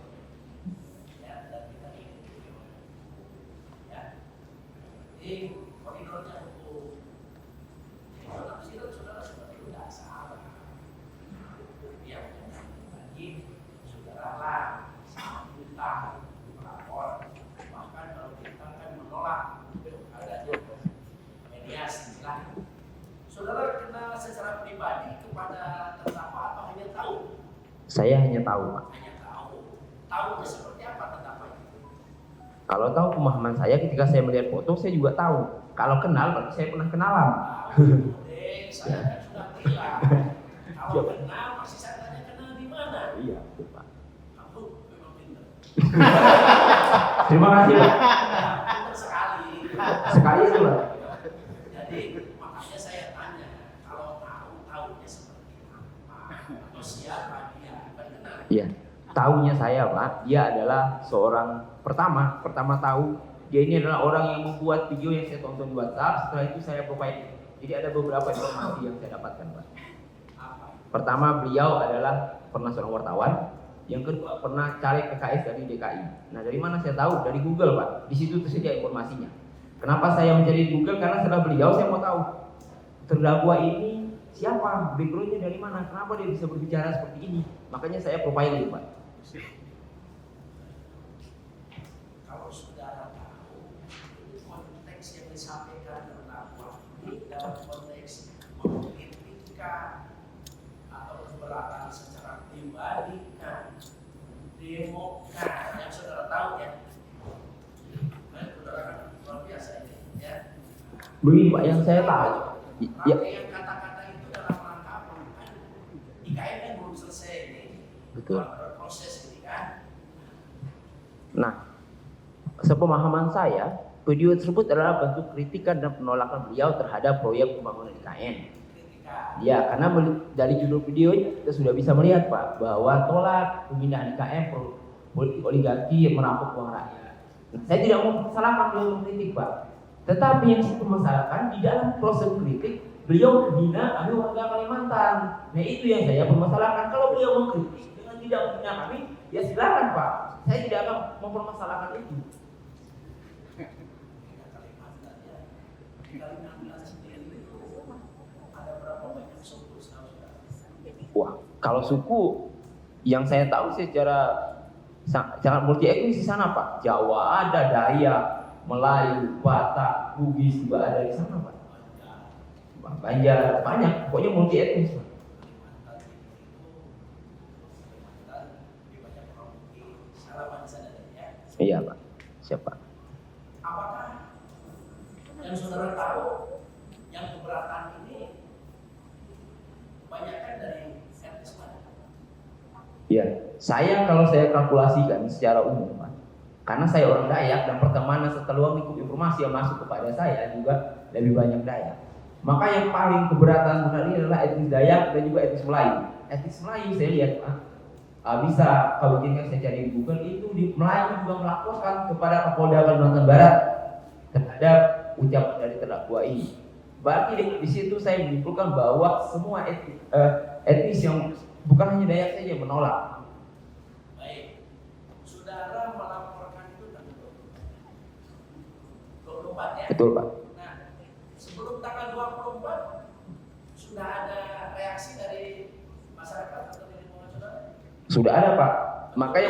ya, dan kita ini ya. Jadi koridornya hukum. Jadi penafsiran saudara seperti itu tidak salah. Yang bagi saudara lah sangat minta melapor. Bahkan kalau kita kan menolak adanya mediasi lah. Saudara kenal secara pribadi kepada terdakwa atau hanya tahu? Saya hanya tahu, Pak. Hanya tahu. Tahunya seperti apa terdakwa itu? Kalau tahu pemahaman saya ketika saya melihat foto, saya juga tahu. Kalau kenal, berarti saya pernah kenalan. Saya kan sudah bilang. Kalau kenal, masih saya tanya kenal di mana? Iya, betul, Pak. Kamu memang pintar. Terima kasih, Pak. Pintar sekali. Sekali itu, Pak. Jadi makanya saya tanya, kalau tahunya seperti apa? Atau siapa dia? Bukan kenal. Iya. Tahunya saya, Pak, dia adalah seorang pertama tahu dia ini adalah orang yang membuat video yang saya tonton di WhatsApp. Setelah itu saya provide. Jadi ada beberapa informasi yang saya dapatkan, Pak. Apa? Pertama, beliau adalah pernah seorang wartawan. Yang kedua, pernah caleg PKS dari DKI. Nah, dari mana saya tahu? Dari Google, Pak. Di situ tersedia informasinya. Kenapa saya mencari Google? Karena setelah beliau saya mau tahu terdakwa ini siapa, backgroundnya dari mana, kenapa dia bisa berbicara seperti ini. Makanya saya profiling, Pak. Kalau saudara tahu konteks yang disampaikan terdakwa ini dalam konteks mengkritikkan atau keberatan secara pribadi kan, demo kan, yang saudara tahu ya, saudara luar biasa ini ya. Begini Pak, yang saya tahu, ya, Rangkaian kata-kata itu dalam rangka apa kan? IKN kan belum selesai ini, betul. Proses ini kan. Nah, sepemahaman saya, video tersebut adalah bentuk kritikan dan penolakan beliau terhadap proyek pembangunan IKN. Ya, karena dari judul video kita sudah bisa melihat Pak, bahwa tolak pemindahan IKN politik oligarki yang merampok uang rakyat. Nah, saya tidak mau salahkan beliau mengkritik Pak, tetapi yang saya permasalahkan di dalam proses kritik beliau menghina kami warga Kalimantan. Nah itu yang saya permasalahkan. Kalau beliau mengkritik dengan tidak menghina kami, ya silakan Pak. Saya tidak akan mempermasalahkan itu. Wah, kalau suku yang saya tahu secara sangat multi etnis di sana Pak. Jawa ada, Dayak, Melayu, Batak, Bugis juga ada di sana Pak. Banjar, banyak, pokoknya multi etnis Pak. Iya Pak, siapa? Apakah yang saudara tahu yang keberatan ini banyakkan dari etnis mana? Iya, kalau saya kalkulasikan secara umum Pak, karena saya orang Dayak dan pertemanan setelah lingkup informasi yang masuk kepada saya juga lebih banyak Dayak. Maka yang paling keberatan benar ini adalah etnis Dayak dan juga etnis Melayu. Etnis Melayu saya lihat Pak, bisa kalau jika saya cari di Google itu di Melayu juga melaporkan kepada Kapolda Kalimantan Barat terhadap ucapan dari terdakwa ini. Berarti di situ saya menyimpulkan bahwa semua etnis yang bukan hanya Dayak saja menolak. Baik, saudara melaporkan itu tanggal 24 ya? Betul Pak. Nah, sebelum tanggal 24 sudah ada reaksi dari masyarakat atau dari saudara? Sudah ada Pak. Makanya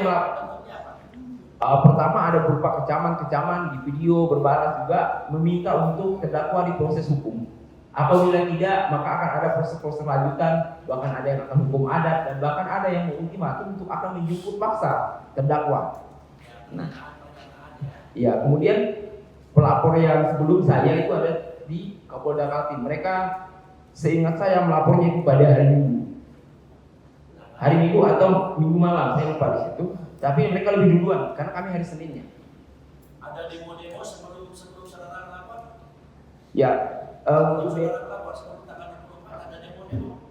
pertama ada berupa kecaman-kecaman di video berbalas juga meminta untuk terdakwa diproses hukum. Apabila tidak, maka akan ada proses-proses lanjutan, bahkan ada yang akan hukum adat dan bahkan ada yang mengultimatum untuk akan menjemput paksa terdakwa. Nah, ya kemudian pelapor yang sebelum saya itu ada di Kapolda Kaltim. Mereka seingat saya melapornya itu pada hari Minggu atau Minggu malam, saya lupa di situ. Tapi mereka lebih duluan karena kami hari Seninnya. Ada demo-demo sebelum saudara lapor? Ya, saudara lapor sebelum tanggal 24 ada demo-demo?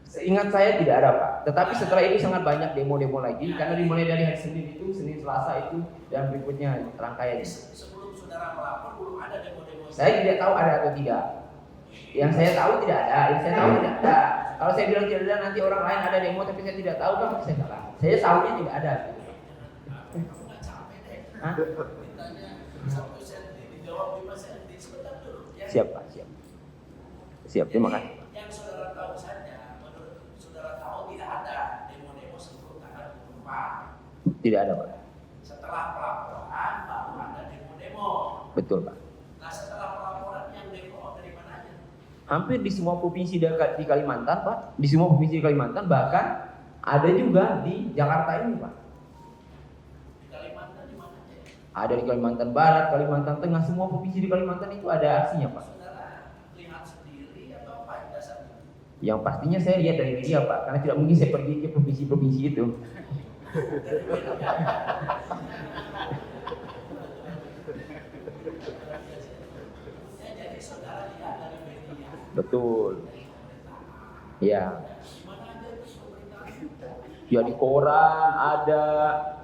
Seingat saya tidak ada Pak. Tetapi setelah itu sangat banyak demo-demo lagi karena dimulai dari hari Senin itu, Senin, Selasa itu dan berikutnya rangkaiannya. Sebelum saudara melapor belum ada demo-demo? Saya tidak tahu ada atau tidak. Yang saya tahu tidak ada, yang saya tahu tidak ada. Kalau saya bilang tidak ada, nanti orang lain ada demo tapi saya tidak tahu kan saya salah. Saya tahunya tidak ada. Hah? Siap Pak, siap. Siap, terima kasih. Yang saudara tahu saja, menurut saudara tahu tidak ada demo-demo sebelum tanggal 24. Tidak ada Pak. Setelah pelaporan baru ada demo-demo. Betul Pak. Nah setelah pelaporan yang demo dari mana aja? Hampir di semua provinsi di Kalimantan Pak. Di semua provinsi di Kalimantan, bahkan ada juga di Jakarta ini Pak. Di Kalimantan di mana aja? Ada di Kalimantan Barat, Kalimantan Tengah, semua provinsi di Kalimantan itu ada aksinya Pak. Saudara lihat sendiri atau apa dasarnya? Yang pastinya saya lihat dari media Pak, karena tidak mungkin saya pergi ke provinsi-provinsi itu. Jadi saudara lihat dari media. Betul. Ya. Gimana aja pemerintahan? Ya di koran ada,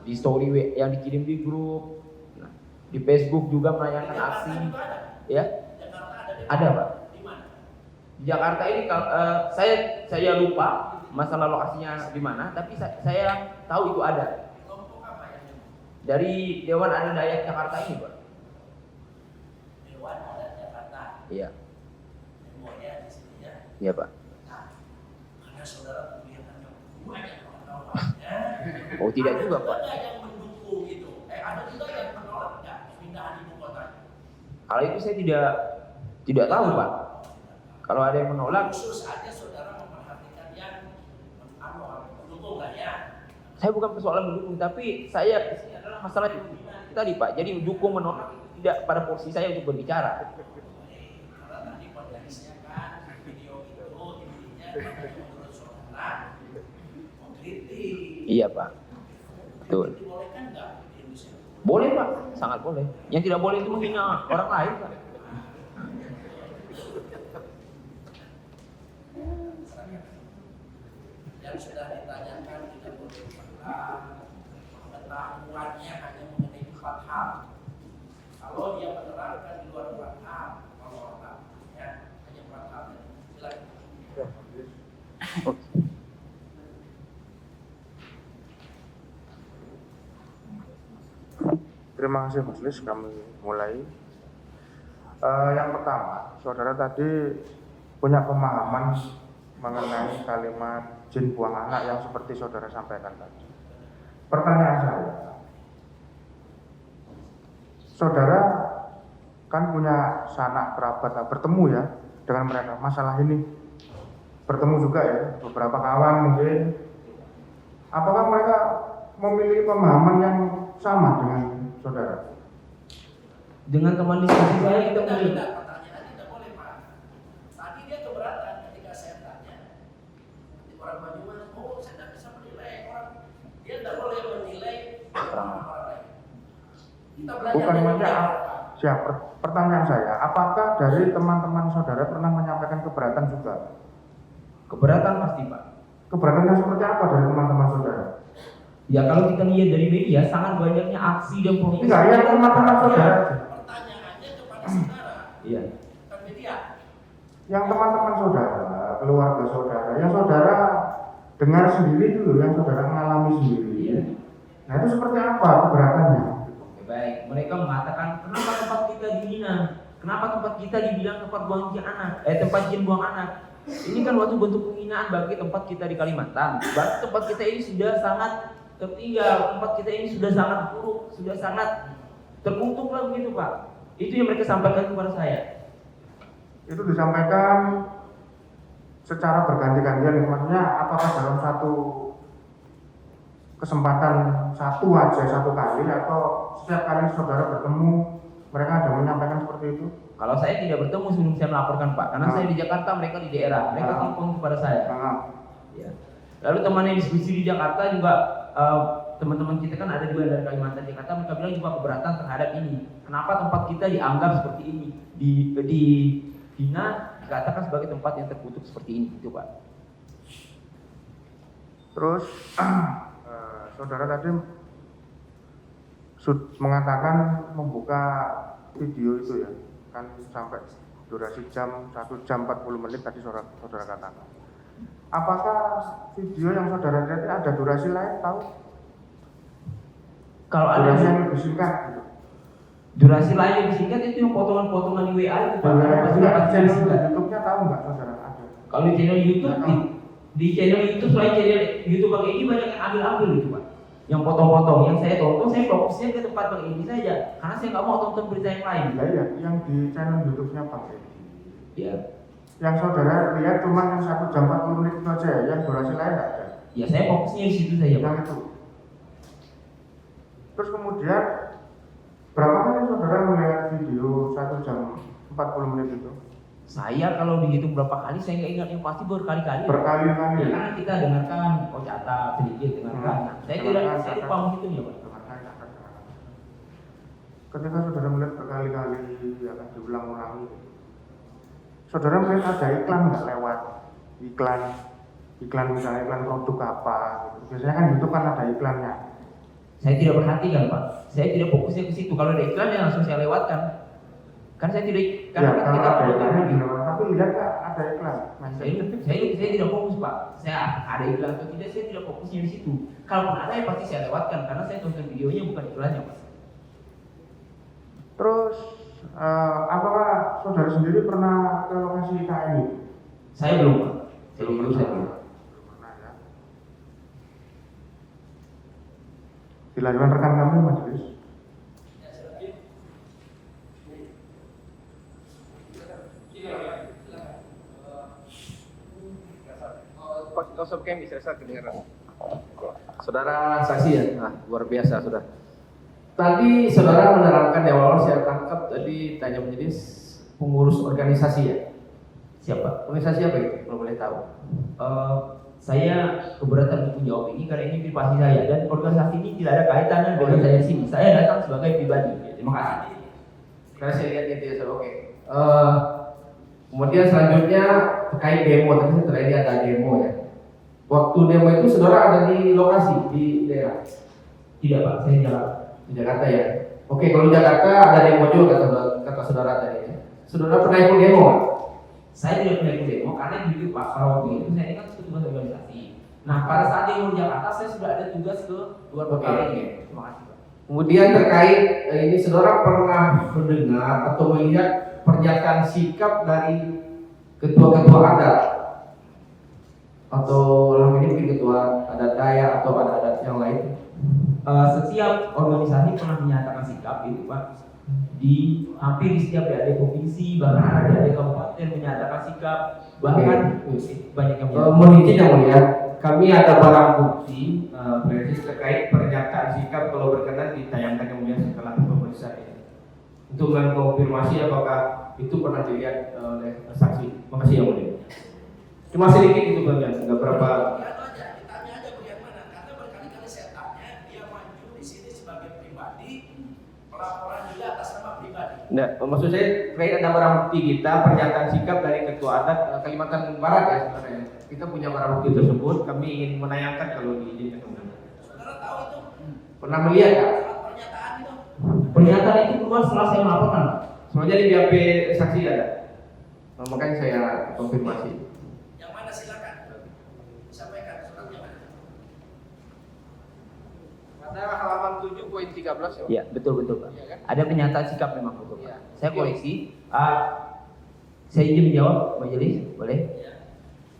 di story yang dikirim di grup, nah, di Facebook juga menayangkan aksi. Ya, ada Pak. Di mana? Di Jakarta ini saya lupa masalah lokasinya di mana, tapi saya tahu itu ada. Kelompok apa yang Dari Dewan Adat Dayak Jakarta ini Pak. Dewan Adat Jakarta. Iya. Demonya di sini ya. Iya Pak. Nah, karena saudara kelihatannya banyak pengetahuannya, Oh tidak Ada juga Pak. nggak yang mendukung itu? Ada juga yang menolak nggak pemindahan ibu kota? Kalau itu saya tidak tahu Pak. Kalau ada yang menolak, Khusus aja saudara memperhatikan yang mendukung lah ya. saya bukan persoalan mendukung, tapi saya ini adalah masalah itu tadi Pak. Jadi mendukung menolak itu tidak pada porsi saya untuk berbicara. Karena tadi konteksnya kan video itu intinya menurut saudara mengkritik. Iya Pak. Betul. Dibolehkan nggak di Indonesia? Boleh Pak, sangat boleh. Yang tidak boleh itu menghina orang lain Pak. Yang sudah ditanyakan tidak boleh diulang. Pengetahuannya hanya mengenai 4 hal. Kalau dia menerangkan di luar 4 hal, ya hanya 4 hal. Silakan. Terima kasih Mas Lis, kami mulai. Yang pertama, saudara tadi punya pemahaman mengenai kalimat jin buang anak yang seperti saudara sampaikan tadi. Pertanyaan saya, saudara kan punya sanak kerabat bertemu ya dengan mereka masalah ini, bertemu juga ya beberapa kawan mungkin. Apakah mereka memiliki pemahaman yang sama dengan saudara? Dengan teman diskusi saya kita mulai. Pertanyaan tidak boleh Pak. Tadi dia keberatan ketika saya tanya. Orang Banyumas, saya tidak bisa menilai orang. Dia tidak boleh menilai orang lain. Kita belajar Bukan dari maksudnya dia. siap. Pertanyaan saya, apakah dari teman-teman saudara pernah menyampaikan keberatan juga? Keberatan pasti Pak. Keberatan yang seperti apa dari teman-teman saudara? Ya kalau kita lihat dari media sangat banyaknya aksi dan protes. Enggak, ya teman-teman saudara. Pertanyaannya kepada saudara, Iya. bukan media. Yang teman-teman saudara, keluarga saudara, yang saudara dengar sendiri dulu, yang saudara mengalami sendiri. Iya. Nah itu seperti apa keberatannya? Oke, baik. Mereka mengatakan kenapa tempat kita dihina? Kenapa tempat kita dibilang tempat buang jin anak? Tempat jin buang anak. Ini kan waktu bentuk penghinaan bagi tempat kita di Kalimantan. Berarti tempat kita ini sudah sangat tertinggal, tempat kita ini sudah sangat buruk, sudah sangat terkutuk lah begitu Pak. Itu yang mereka sampaikan kepada saya. Itu disampaikan secara berganti-gantian, maksudnya apakah dalam satu kesempatan satu kali atau setiap kali saudara bertemu mereka ada menyampaikan seperti itu? Kalau saya tidak bertemu sebelum saya melaporkan Pak, karena saya di Jakarta, mereka di daerah, mereka telepon kepada saya. Ya. Lalu teman yang diskusi di Jakarta juga teman-teman kita kan ada juga dari Kalimantan Jakarta, mereka bilang juga keberatan terhadap ini. Kenapa tempat kita dianggap seperti ini, dihina, dikatakan sebagai tempat yang terkutuk seperti ini, itu Pak. Terus saudara tadi mengatakan membuka video itu ya, kan sampai durasi 1 jam 40 menit tadi saudara katakan. Apakah video yang saudara lihat ada durasi lain, tahu? Kalau ada durasi yang lebih singkat gitu. Durasi lain yang singkat itu yang potongan-potongan di WA itu Pak. Channel YouTube-nya tahu nggak saudara ada? Kalau di channel YouTube, di channel YouTube selain channel YouTube Bang Edi banyak yang ambil gitu Pak. Yang potong-potong, yang saya tonton saya fokusnya ke tempat Bang Edi saja, karena saya nggak mau tonton berita yang lain. Iya, yang di channel YouTube-nya Bang Edi. Iya. Yang saudara lihat cuma yang 1 jam 40 menit itu aja, yang durasi lain nggak ada. Ya saya fokusnya di situ saja Pak. Yang itu. Terus kemudian berapa kali saudara melihat video 1 jam 40 menit itu? Saya kalau dihitung berapa kali saya nggak ingat, yang pasti berkali-kali. Berkali-kali. Ya, karena kita dengarkan, catat sedikit dengarkan. Saya lupa menghitungnya Pak. Ketika saudara melihat berkali-kali akan diulang-ulangi, saudara melihat ada iklan nggak lewat? Iklan misalnya iklan produk apa gitu. Biasanya kan YouTube kan ada iklannya. Saya tidak perhatikan Pak. Saya tidak fokusnya ke situ. Kalau ada iklan ya langsung saya lewatkan. Kan saya tidak, karena Ya, kita ada iklannya di luar, tapi lihat nggak ada iklan. Saya tidak fokus Pak. Saya ada iklan atau tidak, saya tidak fokusnya di situ. Kalau ada ya pasti saya lewatkan karena saya tonton videonya bukan iklannya Pak. Terus apakah saudara sendiri pernah ke lokasi IKN ini? Saya belum Pak. Belum Saya belum. pernah ya. Dilanjutkan rekan kami majelis. Saudara saksi ya, nah, luar biasa saudara. Tadi saudara menerangkan di awal saya tangkap tadi tanya menjadi pengurus organisasi ya. Siapa? Organisasi apa itu? Kalau boleh tahu. Saya keberatan untuk menjawab ini karena ini privasi saya dan organisasi ini tidak ada kaitannya dengan saya di sini. Saya datang sebagai pribadi. Terima kasih. Karena saya lihat itu ya, saudara. Oke. Kemudian selanjutnya terkait demo, tadi setelah ini ada demo ya. Waktu demo itu saudara ada di lokasi di daerah? Tidak Pak, saya jalan. Di Jakarta ya. Oke, kalau di Jakarta ada demo juga kata saudara tadi ya. Saudara pernah ikut demo? Saya tidak pernah ikut demo karena jujur Pak, kalau waktu itu saya kan petugas organisasi. Nah pada saat demo di Jakarta saya sudah ada tugas ke luar kota ini. Terima kasih Pak. Kemudian terkait ini saudara pernah mendengar atau melihat pernyataan sikap dari ketua-ketua adat atau dalam ini mungkin ketua adat Dayak atau adat yang lain? Setiap organisasi pernah menyatakan sikap itu Pak, di hampir di setiap daerah provinsi bahkan ada kabupaten menyatakan sikap, bahkan banyak yang Mohon izin yang mulia, kami ada barang bukti presis terkait pernyataan sikap kalau berkenan ditayangkan yang mulia setelah pemeriksaan ini untuk mengkonfirmasi apakah itu pernah dilihat oleh saksi. Makasih yang mulia. Cuma sedikit itu bagian, nggak berapa. Ditanya aja bagaimana, karena berkali-kali saya tanya, dia maju di sini sebagai pribadi, pelaporan juga atas nama pribadi. Nggak, maksud saya terkait ada barang bukti kita pernyataan sikap dari ketua adat Kalimantan Barat ya sebenarnya. Kita punya barang bukti tersebut, kami ingin menayangkan kalau diizinkan. Saudara tahu itu? Pernah melihat ya? Pernyataan itu? pernyataan itu keluar setelah saya melaporkan Pak. Semuanya di BAP saksi ada. Makanya saya konfirmasi. Yang mana silakan? Disampaikan suratnya mana? Ada halaman 7.13 ya. Ya betul Pak. Iya kan? Ada pernyataan sikap memang betul Pak. Iya. Saya koreksi. Saya izin menjawab majelis, boleh?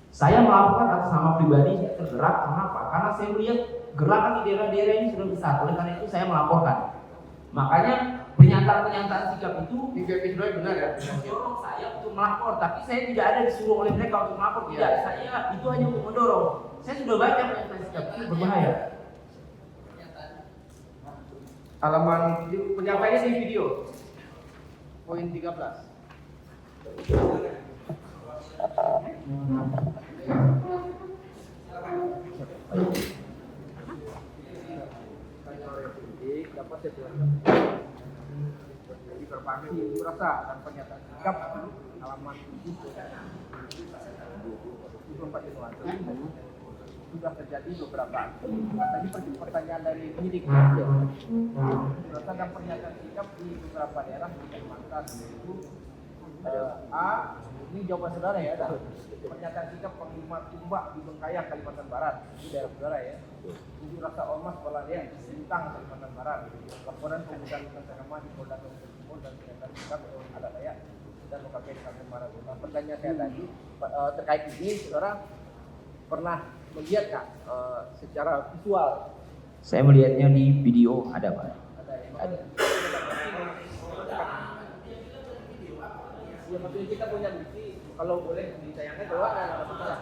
Saya melaporkan atas nama pribadi saya tergerak. Kenapa? Karena saya melihat gerakan di daerah-daerah ini sudah besar. Oleh karena itu saya melaporkan. Makanya pernyataan-pernyataan sikap itu Di BAP sudah benar ya. mendorong saya untuk melapor, tapi saya tidak ada disuruh oleh mereka untuk melapor. Tidak, Iya. saya itu hanya untuk mendorong. Saya sudah baca pernyataan sikap itu berbahaya. Halaman penyampaiannya di video. Poin 13. Dapat saya jelaskan. Jadi berpahami unjuk rasa dan pernyataan sikap halaman 24 Januari sudah terjadi beberapa. Tadi pertanyaan dari penyidik. Rasa dan pernyataan sikap di beberapa daerah di Kalimantan yaitu A, ini jawaban saudara ya, ada pernyataan sikap Panglima Tumbak di Bengkayang, Kalimantan Barat, di daerah saudara ya. Unjuk rasa ormas Baladen, Sintang, Kalimantan Barat. Laporan penggunaan tentara di Polda Kalimantan Timur dan pernyataan sikap adat Dayak dan OKP Kalimantan Barat. Nah, pertanyaan saya tadi terkait ini, saudara pernah melihat nggak secara visual? Saya melihatnya di video ada Pak. Ada ya? Ada. Ya maksudnya kita punya bukti, kalau boleh ditayangkan bahwa ada masalah.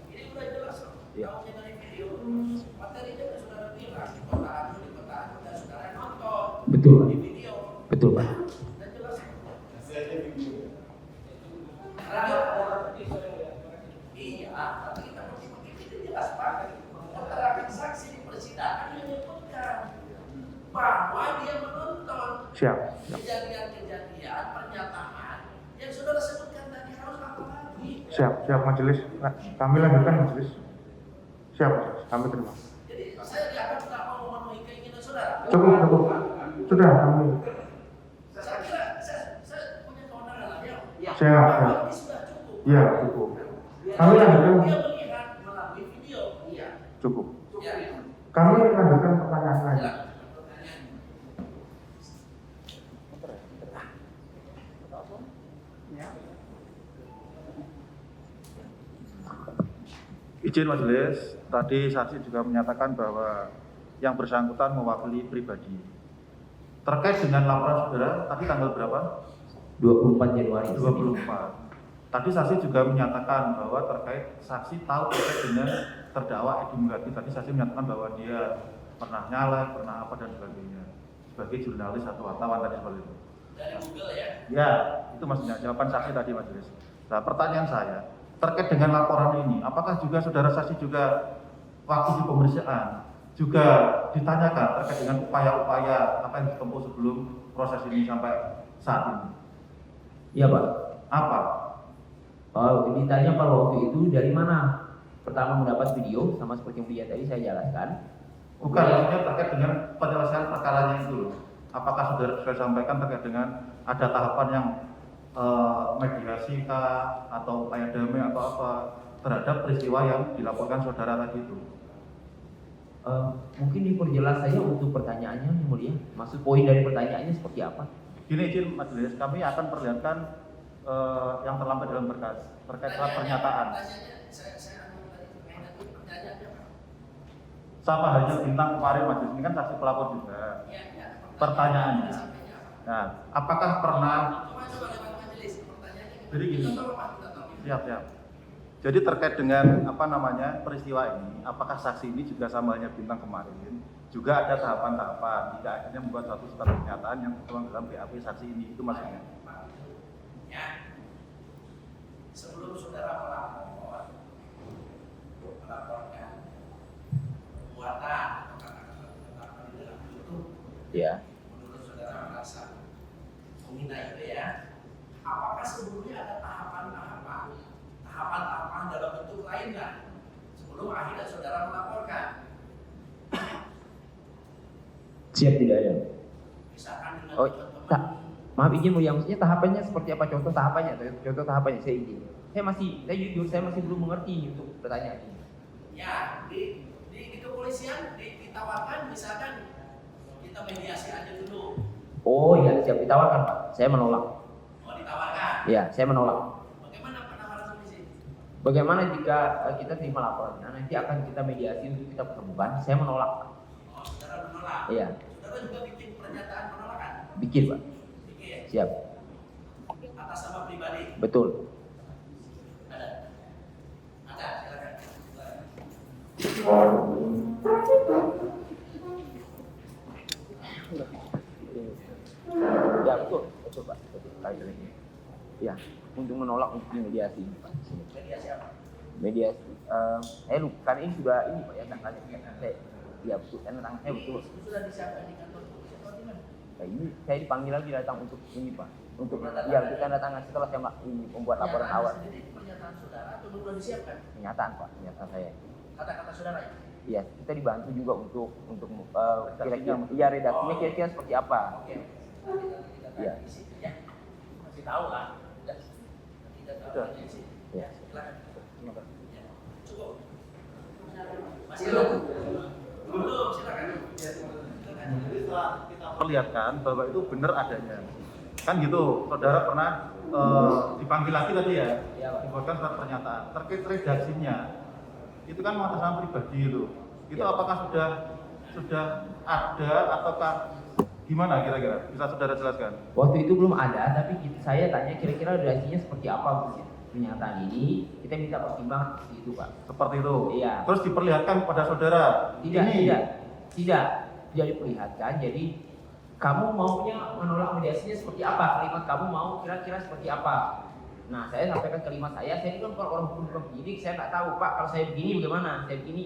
Ini udah jelas loh. Iya. Kalau kita dari video, materinya kan saudara bilang di kota Anu, di kota Anu, dan saudara nonton Betul. di video. Betul Pak. Dan jelas. Iya, tapi kita pakai video jelas Pak. Keterangan saksi di persidangan menyebutkan bahwa dia menonton Siap. kejadian-kejadian pernyataan yang saudara sebutkan tadi. Harus apa lagi? Siap majelis. Nah, kami lanjutkan majelis. Siap majelis. Kami terima. Jadi saya dianggap tidak mau memenuhi keinginan saudara. Cukup. Sudah kami. Saya kira saya punya kewenangan lah ya. Siap. Bahwa ini sudah cukup. Iya cukup. Kami lanjutkan. Dia melihat melalui video. Iya. Cukup. Ya. Kami lanjutkan pertanyaan lain. Silakan. Izin majelis, tadi saksi juga menyatakan bahwa yang bersangkutan mewakili pribadi. Terkait dengan laporan saudara, tadi tanggal berapa? 24 Januari. 24. Tadi saksi juga menyatakan bahwa terkait saksi tahu terkait dengan terdakwa Edi Mulyadi. Tadi saksi menyatakan bahwa dia pernah nyalek, pernah apa dan sebagainya. Sebagai jurnalis atau wartawan tadi seperti itu. Dari Google ya? Ya, itu maksudnya jawaban saksi tadi majelis. Nah, pertanyaan saya terkait dengan laporan ini, apakah juga saudara saksi juga waktu di pemeriksaan juga ditanyakan terkait dengan upaya-upaya apa yang ditempuh sebelum proses ini sampai saat ini? Iya Pak. Apa? Ditanya kalau waktu itu dari mana pertama mendapat video, sama seperti yang dia tadi saya jelaskan. Bukan, maksudnya terkait dengan penyelesaian perkaranya itu loh. Apakah saudara sudah sampaikan terkait dengan ada tahapan yang mediasi kah atau upaya damai atau apa terhadap peristiwa yang dilaporkan saudara tadi itu? Mungkin diperjelas saja untuk pertanyaannya yang mulia. Maksud poin dari pertanyaannya seperti apa? Gini izin majelis, kami akan perlihatkan yang terlambat dalam berkas terkait dengan pernyataan. Sama halnya bintang kemarin majelis ini kan saksi pelapor juga. Pertanyaannya, nah, apakah pernah? Jadi gini, siap. Jadi terkait dengan apa namanya peristiwa ini, apakah saksi ini juga sama halnya bintang kemarin? Juga ada tahapan-tahapan, tidak akhirnya membuat suatu surat pernyataan yang tertuang dalam BAP saksi ini, itu maksudnya. Ya, sebelum saudara melaporkan perbuatan atau kata-kata di dalam YouTube, Ya. menurut saudara merasa menghina itu ya, apakah sebelumnya ada tahapan dalam bentuk lain nggak sebelum akhirnya saudara melaporkan? Siap, tidak ada. Misalkan dengan Oh, teman-teman. Maaf izin mulia, maksudnya tahapannya seperti apa? Contoh tahapannya saya izin. Saya jujur saya masih belum mengerti untuk pertanyaan ini. Ya, di kepolisian ditawarkan misalkan kita mediasi aja dulu. Oh iya, siap, ditawarkan Pak. Saya menolak. Oh, ditawarkan. Iya, saya menolak. Bagaimana penawaran solusi? Bagaimana jika kita terima laporannya, nanti akan kita mediasi untuk kita pertemukan? Saya menolak. Oh, saudara menolak. Iya, Saudara juga bikin pernyataan penolakan. bikin Pak. Bikin Siap, atas nama pribadi. betul. Ada, silakan. Ya betul Pak. Betul. Ya, untuk menolak untuk mediasi Pak. Mediasi apa? Mediasi. Saya lupa, karena ini sudah ini Pak ya tanggalnya. Ya betul, karena tanggalnya betul. Sudah disiapkan di kantor polisi atau di mana? Nah, ini saya dipanggil lagi datang untuk ini Pak, untuk ya untuk tanda tangan setelah saya ini membuat laporan awal. Sendiri pernyataan saudara atau sudah disiapkan? Pernyataan Pak, pernyataan saya. Kata-kata saudara ya? Iya, kita dibantu juga untuk kira-kira ya redaksinya kira-kira seperti apa. Oke. Nanti kita Iya. tanya di situ ya. Masih tahu lah. Kita tahu Sudah. di situ. Ya. Silakan. Terima kasih. Ya. Cukup. Masih belum? Belum, silakan. Perlihatkan bahwa itu benar adanya. Kan gitu, saudara pernah dipanggil lagi tadi ya, Iya, Pak. dibuatkan surat pernyataan terkait redaksinya. Itu kan mengatasnamakan pribadi itu. Itu Iya. apakah sudah ada ataukah gimana kira-kira? Bisa saudara jelaskan? Waktu itu belum ada, tapi saya tanya kira-kira redaksinya seperti apa Bu? Pernyataan ini kita minta pertimbangan seperti itu Pak. Seperti itu. Iya. Terus diperlihatkan kepada saudara. Tidak diperlihatkan. Jadi kamu maunya menolak mediasinya seperti apa? Kalimat kamu mau kira-kira seperti apa? Nah, saya sampaikan kalimat saya ini kan kalau orang hukum bukan penyidik, saya nggak tahu Pak. Kalau saya begini bagaimana? Saya begini,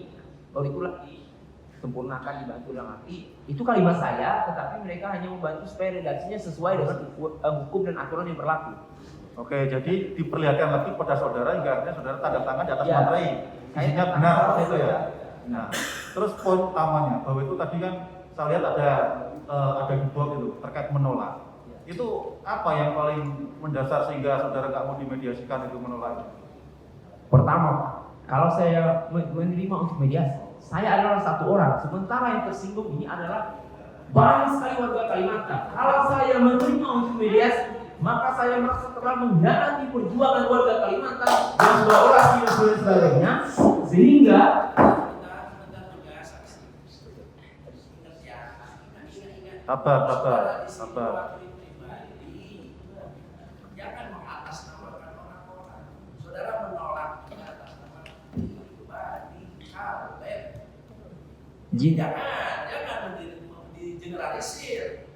baru itulah disempurnakan, dibantu dalam arti itu kalimat saya, tetapi mereka hanya membantu supaya redaksinya sesuai dengan hukum dan aturan yang berlaku. Oke, jadi diperlihatkan lagi pada saudara hingga akhirnya saudara tanda tangan di atas Ya. materai. Saya Isinya tanda benar tangan, seperti itu ya. ya. Nah, terus poin utamanya bahwa itu tadi kan saya lihat ada di blog itu terkait menolak. Itu apa yang paling mendasar sehingga saudara nggak mau dimediasikan itu menolak? Pertama, kalau saya menerima untuk mediasi, saya adalah satu orang. Sementara yang tersinggung ini adalah banyak sekali warga Kalimantan. Kalau saya menerima untuk mediasi, maka saya merasa telah mengkhianati perjuangan warga Kalimantan yang sudah orasi dan sebagainya. Sehingga Bentar juga saksi. Ingat ya, ingat. Sabar. Saudara di sini wakil pribadi, jangan mengatasnamakan orang-orang. Saudara menolak mengatasnamakan pribadi, kaleb. izin Jangan digeneralisir.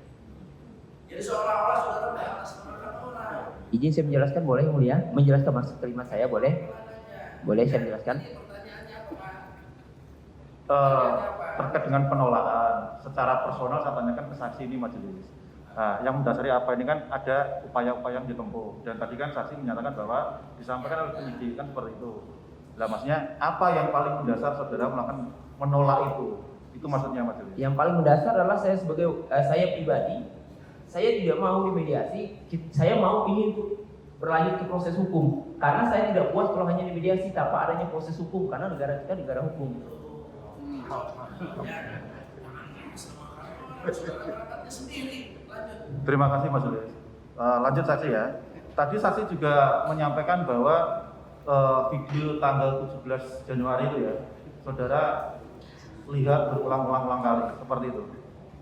Jadi seolah-olah saudara mengatasnamakan orang. izin saya menjelaskan boleh yang mulia? Menjelaskan maksud kalimat saya boleh? Boleh saya menjelaskan? Pertanyaannya apa, Pak? Terkait dengan penolakan secara personal saya tanyakan ke saksi ini majelis. Nah, yang mendasari apa ini kan ada upaya-upaya yang ditempuh dan tadi kan saksi menyatakan bahwa disampaikan oleh penyidik kan seperti itu. Nah, maksudnya apa yang paling mendasar saudara melakukan menolak itu? Itu maksudnya majelis. Yang paling mendasar adalah saya sebagai saya pribadi, saya tidak mau dimediasi, saya mau ingin berlanjut ke proses hukum karena saya tidak puas kalau hanya dimediasi tanpa adanya proses hukum karena negara kita negara hukum. Terima kasih majelis. Lanjut saksi ya. Tadi saksi juga menyampaikan bahwa video tanggal 17 Januari itu ya, saudara lihat berulang-ulang kali seperti itu.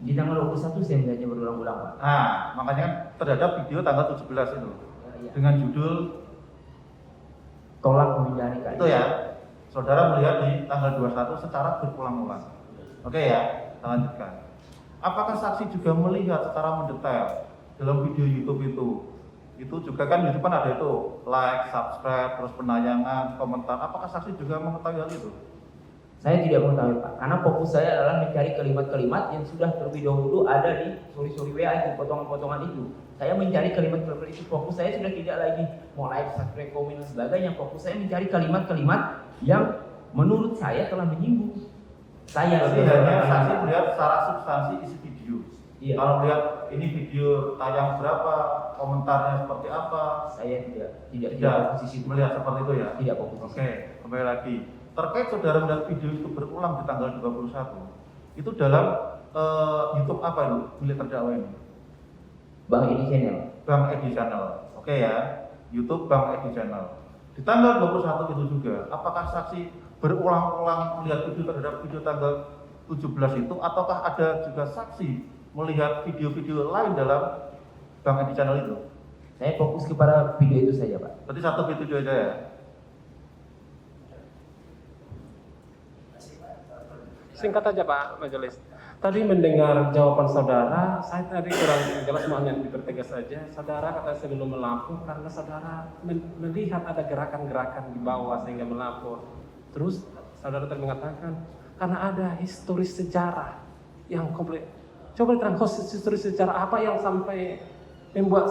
Di tanggal 21 saya melihatnya berulang-ulang, Pak. Nah, makanya kan terhadap video tanggal 17 itu dengan judul Tolak menghindari KIP. itu ya, saudara melihat di tanggal 21 secara berulang-ulang. Oke ya, kita lanjutkan. Apakah saksi juga melihat secara mendetail dalam video YouTube itu? Itu juga kan YouTube kan ada itu like, subscribe, terus penayangan, komentar. Apakah saksi juga mengetahui hal itu? Saya tidak mengetahui, Pak, karena fokus saya adalah mencari kalimat-kalimat yang sudah terlebih dahulu ada di story WA itu, potongan-potongan itu. Saya mencari kalimat-kalimat itu, fokus saya sudah tidak lagi mau like, subscribe, komen, dan sebagainya. Fokus saya mencari kalimat-kalimat yang menurut saya telah menyinggung saya. Jadi hanya saksi melihat secara substansi isi video. Iya. Kalau melihat ini video tayang berapa, komentarnya seperti apa, Saya tidak posisi itu. melihat seperti itu ya. Tidak fokus. Oke, kembali lagi. Terkait saudara melihat video itu berulang di tanggal 21, itu dalam YouTube apa itu milik terdakwa ini? Bang ini channel. Bang Edi Channel. Oke ya, YouTube Bang Edi Channel. Di tanggal 21 itu juga, apakah saksi berulang-ulang melihat video terhadap video tanggal 17 itu, ataukah ada juga saksi melihat video-video lain dalam Bang Edi Channel itu? Saya fokus kepada video itu saja, Pak. Berarti satu video aja ya? Singkat aja Pak Majelis. Tadi mendengar jawaban saudara, saya tadi kurang jelas, mohon yang dipertegas saja. Saudara kata sebelum melapor karena saudara melihat ada gerakan-gerakan di bawah sehingga melapor. Terus saudara tadi mengatakan karena ada historis sejarah yang komplit. Coba diterangkan historis sejarah apa yang sampai membuat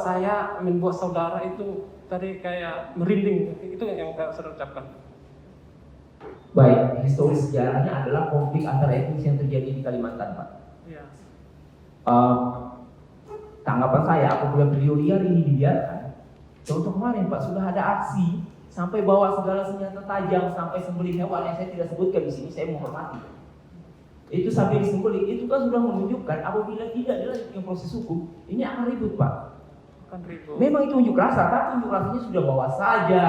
saudara itu tadi kayak merinding. Itu yang saudara ucapkan. Baik, historis sejarahnya adalah konflik antar etnis yang terjadi di Kalimantan, Pak. Iya. Tanggapan saya, apabila beliau liar ini dibiarkan, contoh kemarin Pak sudah ada aksi sampai bawa segala senjata tajam sampai sembelih hewan yang saya tidak sebutkan di sini, saya menghormati. Itu sampai disembelih, itu kan sudah menunjukkan apabila tidak dilanjutkan proses hukum, ini akan ribut, Pak. Akan ribut. Memang itu unjuk rasa, tapi unjuk rasanya sudah bawa saja,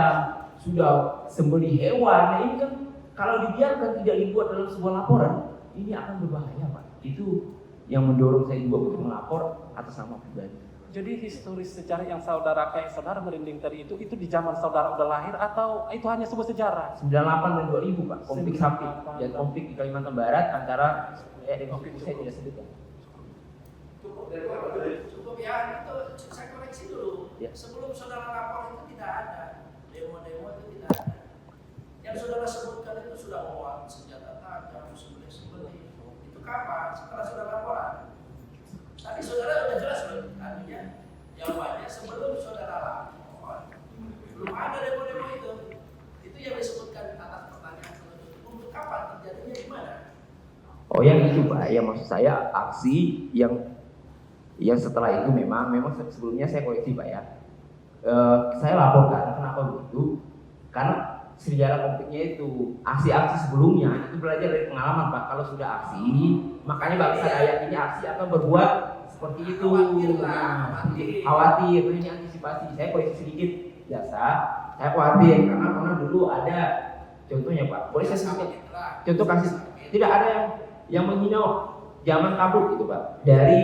sudah sembelih hewan. Nah, ini kan kalau dibiarkan tidak dibuat dalam sebuah laporan, ini akan berbahaya, Pak. Itu yang mendorong saya juga untuk melapor atas nama pribadi. Jadi historis sejarah yang saudara merinding tadi itu di zaman saudara udah lahir atau itu hanya sebuah sejarah? 98 dan 2000, Pak, konflik 98 samping dan konflik di Kalimantan Barat antara saya tidak sebutkan. Cukup ya, itu saya koreksi dulu. Ya. Sebelum saudara lapor itu tidak ada demo-demo, itu tidak ada. Yang saudara sebutkan itu sudah bawa senjata tajam, sembelih. Itu kapan? Setelah saudara laporan. Tadi saudara sudah jelas belum? Artinya jawabannya sebelum saudara lapor. Belum ada demo-demo itu. Itu yang disebutkan atas pertanyaan penuntut. Untuk kapan terjadinya di mana? Oh yang itu, Pak, ya maksud saya aksi yang setelah itu memang sebelumnya saya koreksi, Pak ya. Saya laporkan kenapa begitu? Karena sejarah konfliknya itu aksi-aksi sebelumnya itu belajar dari pengalaman, Pak. Kalau sudah aksi, makanya bangsa Dayak ini aksi akan berbuat seperti itu. Nah, khawatir, ini antisipasi. Saya koreksi sedikit, biasa. Saya khawatir karena dulu ada Contohnya Pak, boleh saya sebutkan? Itulah. Contoh kasus, tidak ada yang menghina zaman kabut gitu Pak. Dari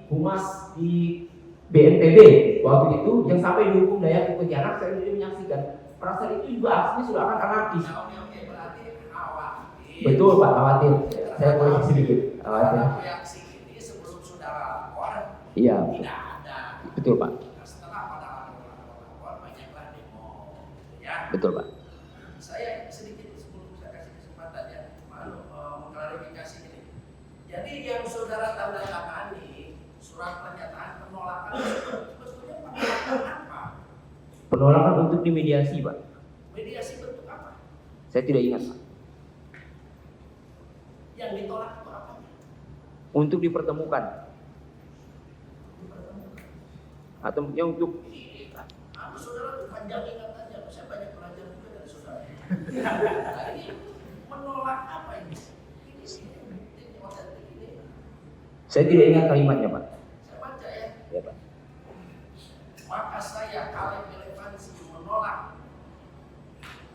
humas di BNPB waktu itu yang sampai dihukum Dayak Pontianak, saya sendiri menyaksikan. Pada saat itu juga aksinya sudah akan anarkis. Oke, berarti khawatir. Betul Pak, khawatir. Saya koreksi sedikit, khawatir. Reaksi ini sebelum saudara lapor Iya, tidak ada. betul Pak, Nah, setelah pada lapor banyaklah demo, ya. betul Pak. Saya sedikit sebelum saya kasih kesempatan ya, mengklarifikasi ini. Jadi yang saudara tanda tangani surat pernyataan penolakan sebetulnya penolakan apa? Penolakan untuk dimediasi Pak. Mediasi bentuk apa? Saya tidak ingat Pak. Yang ditolak itu apa? Untuk dipertemukan atau yang untuk Aku saudara tuh panjang ingatannya, saya banyak belajar juga dari saudara. Nah, ini menolak apa ini? Ini otentik ini. saya tidak ingat kalimatnya Pak. Saya baca ya. Ya Pak. Maka saya Kaleb Relevansi menolak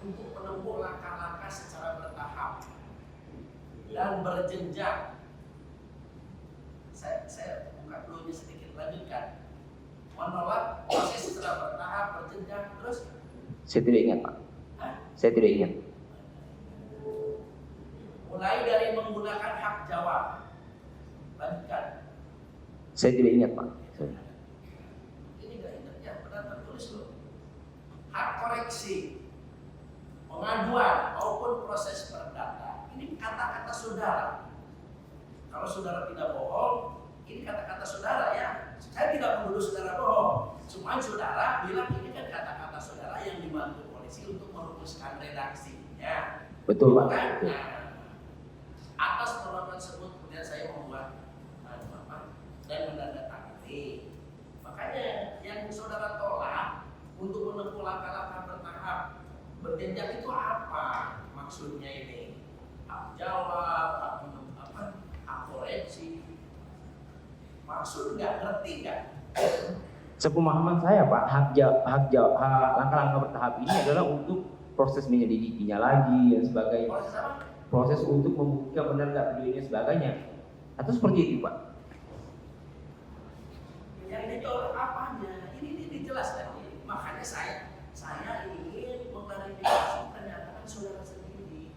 untuk menempuh langkah-langkah secara bertahap dan berjenjang. Saya buka dulunya sedikit, lanjutkan. Menolak proses secara bertahap, berjenjang, terus Saya tidak ingat Pak. Saya tidak ingat. mulai dari menggunakan hak jawab. Lanjutkan. Saya tidak ingat Pak. Ini nggak ingat ya, benar tertulis loh. Hak koreksi, pengaduan maupun proses perdata. Ini kata-kata saudara. Kalau saudara tidak bohong, ini kata-kata saudara ya. Saya tidak menuduh saudara bohong. Cuma saudara bilang ini kan kata-kata saudara yang dibantu polisi untuk merumuskan redaksinya. Betul Pak. Kan? Betul. Nah, atas penolakan tersebut kemudian saya membuat dan menandatangani. Makanya yang saudara tolak untuk menempuh langkah-langkah bertahap berjenjang itu apa maksudnya ini? Hak jawab, hak koreksi. Maksud nggak ngerti nggak? Sepemahaman saya Pak, langkah-langkah bertahap ini adalah untuk proses menyelidikinya lagi dan sebagainya. Proses apa? Proses untuk membuktikan benar nggak video ini sebagainya. Atau seperti itu Pak. Yang ditolak apanya? Ini dijelaskan. Makanya saya ingin mengklarifikasi pernyataan saudara sendiri.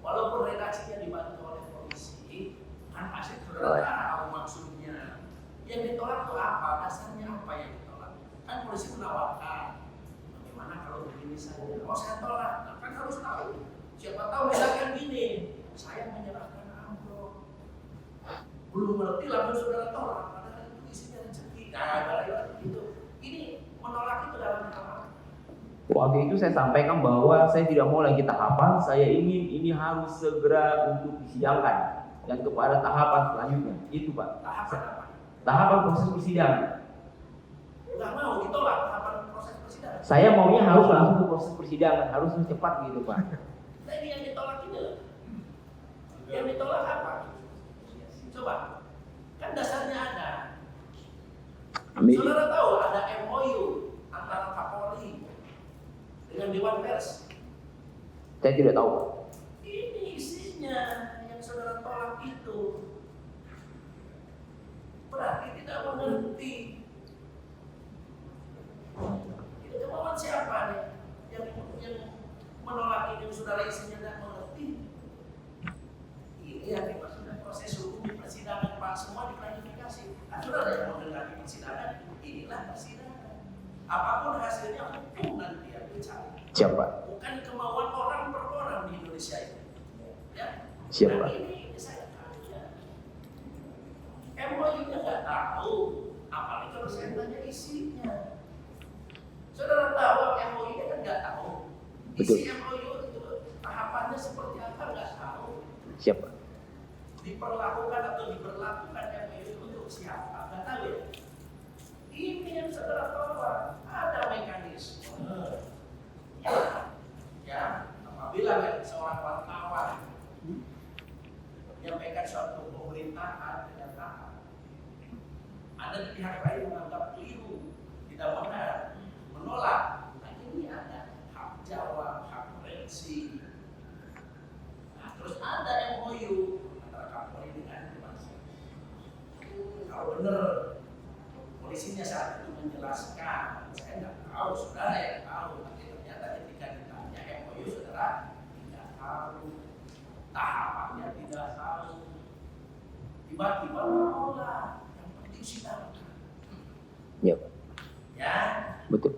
Walaupun redaksinya dibantu oleh polisi, kan pasti saudara tahu maksudnya. Yang ditolak itu apa? Dasarnya apa yang ditolak? Kan polisi menawarkan. Bagaimana kalau begini saja? Oh saya tolak. Nah, kan harus tahu. Siapa tahu misalkan gini, saya menyerahkan amplop. Belum ngerti langsung saudara tolak. Padahal itu isinya rezeki. Nah, itu. Ini menolak itu dalam hal. Waktu itu saya sampaikan bahwa saya tidak mau lagi tahapan, saya ingin ini harus segera untuk disidangkan dan kepada tahapan selanjutnya. Itu Pak. Tahapan apa? Tahapan proses persidangan. Nggak mau ditolak tahapan proses persidangan. Saya maunya harus langsung ke proses persidangan, harus cepat gitu Pak. Nah ini yang ditolak ini loh. Yang ditolak apa? Coba. Kan dasarnya ada. Saudara tahu ada MOU antara Kapolri dengan Dewan Pers. Saya tidak tahu Pak. Ini isinya yang saudara tolak itu. Berarti tidak mengerti. Itu kemauan siapa nih? Yang menolak ini saudara isinya tidak mengerti. Ini yang dimaksud proses hukum di persidangan Pak, semua diklarifikasi. Nah, saudara yang menghadapi persidangan, inilah persidangan. Apapun hasilnya hukum nanti yang dicari. Siapa? Bukan kemauan orang per orang di Indonesia ini. Ya. Siapa? Nah, ini saya tanya. MOU-nya nggak tahu, apalagi kalau saya tanya isinya. Saudara tahu MOU-nya kan nggak tahu. Isi Betul. MOU itu tahapannya seperti apa nggak tahu. Siapa? Diperlakukan atau diberlakukan MOU untuk siapa? Nggak tahu ya. Ini yang saudara tolak. Ada mekanisme. Ya, apabila seorang wartawan menyampaikan suatu pemerintahan kenyataan, ada di pihak lain menganggap keliru, tidak benar, menolak. Nah ini ada hak jawab, hak koreksi. provinsi. Nah, terus ada MOU antara Kapolri dengan Dewas. Kalau benar polisinya saat itu menjelaskan, saya nggak tahu, saudara yang tahu, tapi ternyata ketika ditanya MOU saudara tidak tahu, tahapannya tidak tahu, tiba-tiba mau lah, yang penting sidang. Ya, Pak. Ya, Betul.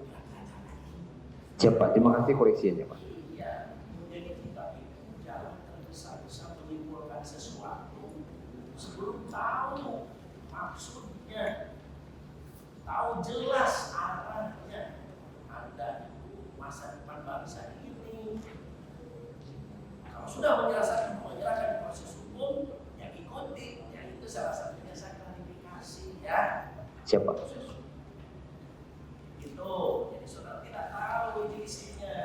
Siap, Pak. Terima kasih koreksinya, Pak. iya, jadi kita itu jangan tergesa-gesa menyimpulkan sesuatu sebelum tahu maksudnya, tahu jelas arahnya. Anda itu masa depan bangsa ini. Kalau sudah menyerahkan proses hukum, yang ikuti, yang itu salah satunya saya klarifikasi ya. Siap, Pak. Itu, jadi saudara tidak tahu ini isinya.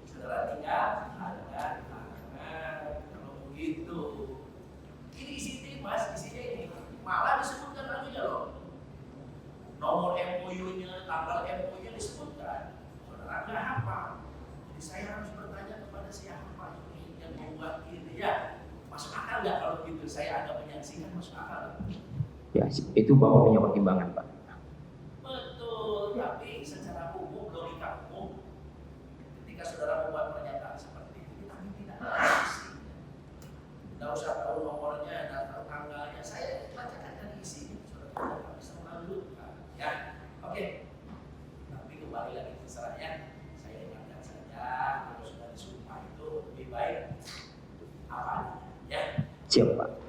Saudara tinggal angkat tangan kalau begitu. Ini isi mas, isinya ini malah disebutkan lagi loh. Nomor MOU-nya, tanggal MOU-nya disebutkan. Saudara nggak hafal. Jadi saya harus bertanya kepada siapa ini yang membuat ini ya. Masuk akal nggak kalau gitu? Saya agak menyaksikan masuk akal. Ya, itu Bapak punya pertimbangan, Pak. Betul, tapi secara umum, logika umum, ketika saudara membuat pernyataan seperti ini, kami tidak isi. Tidak usah tahu nomornya, data tanggalnya, saya bacakan dari isi. Saudara tidak bisa melanjutkan, ya. Oke, tapi kembali lagi terserah ya. Saya ingatkan saja, kalau sudah disumpah itu lebih baik apa adanya, ya. Siap, Pak.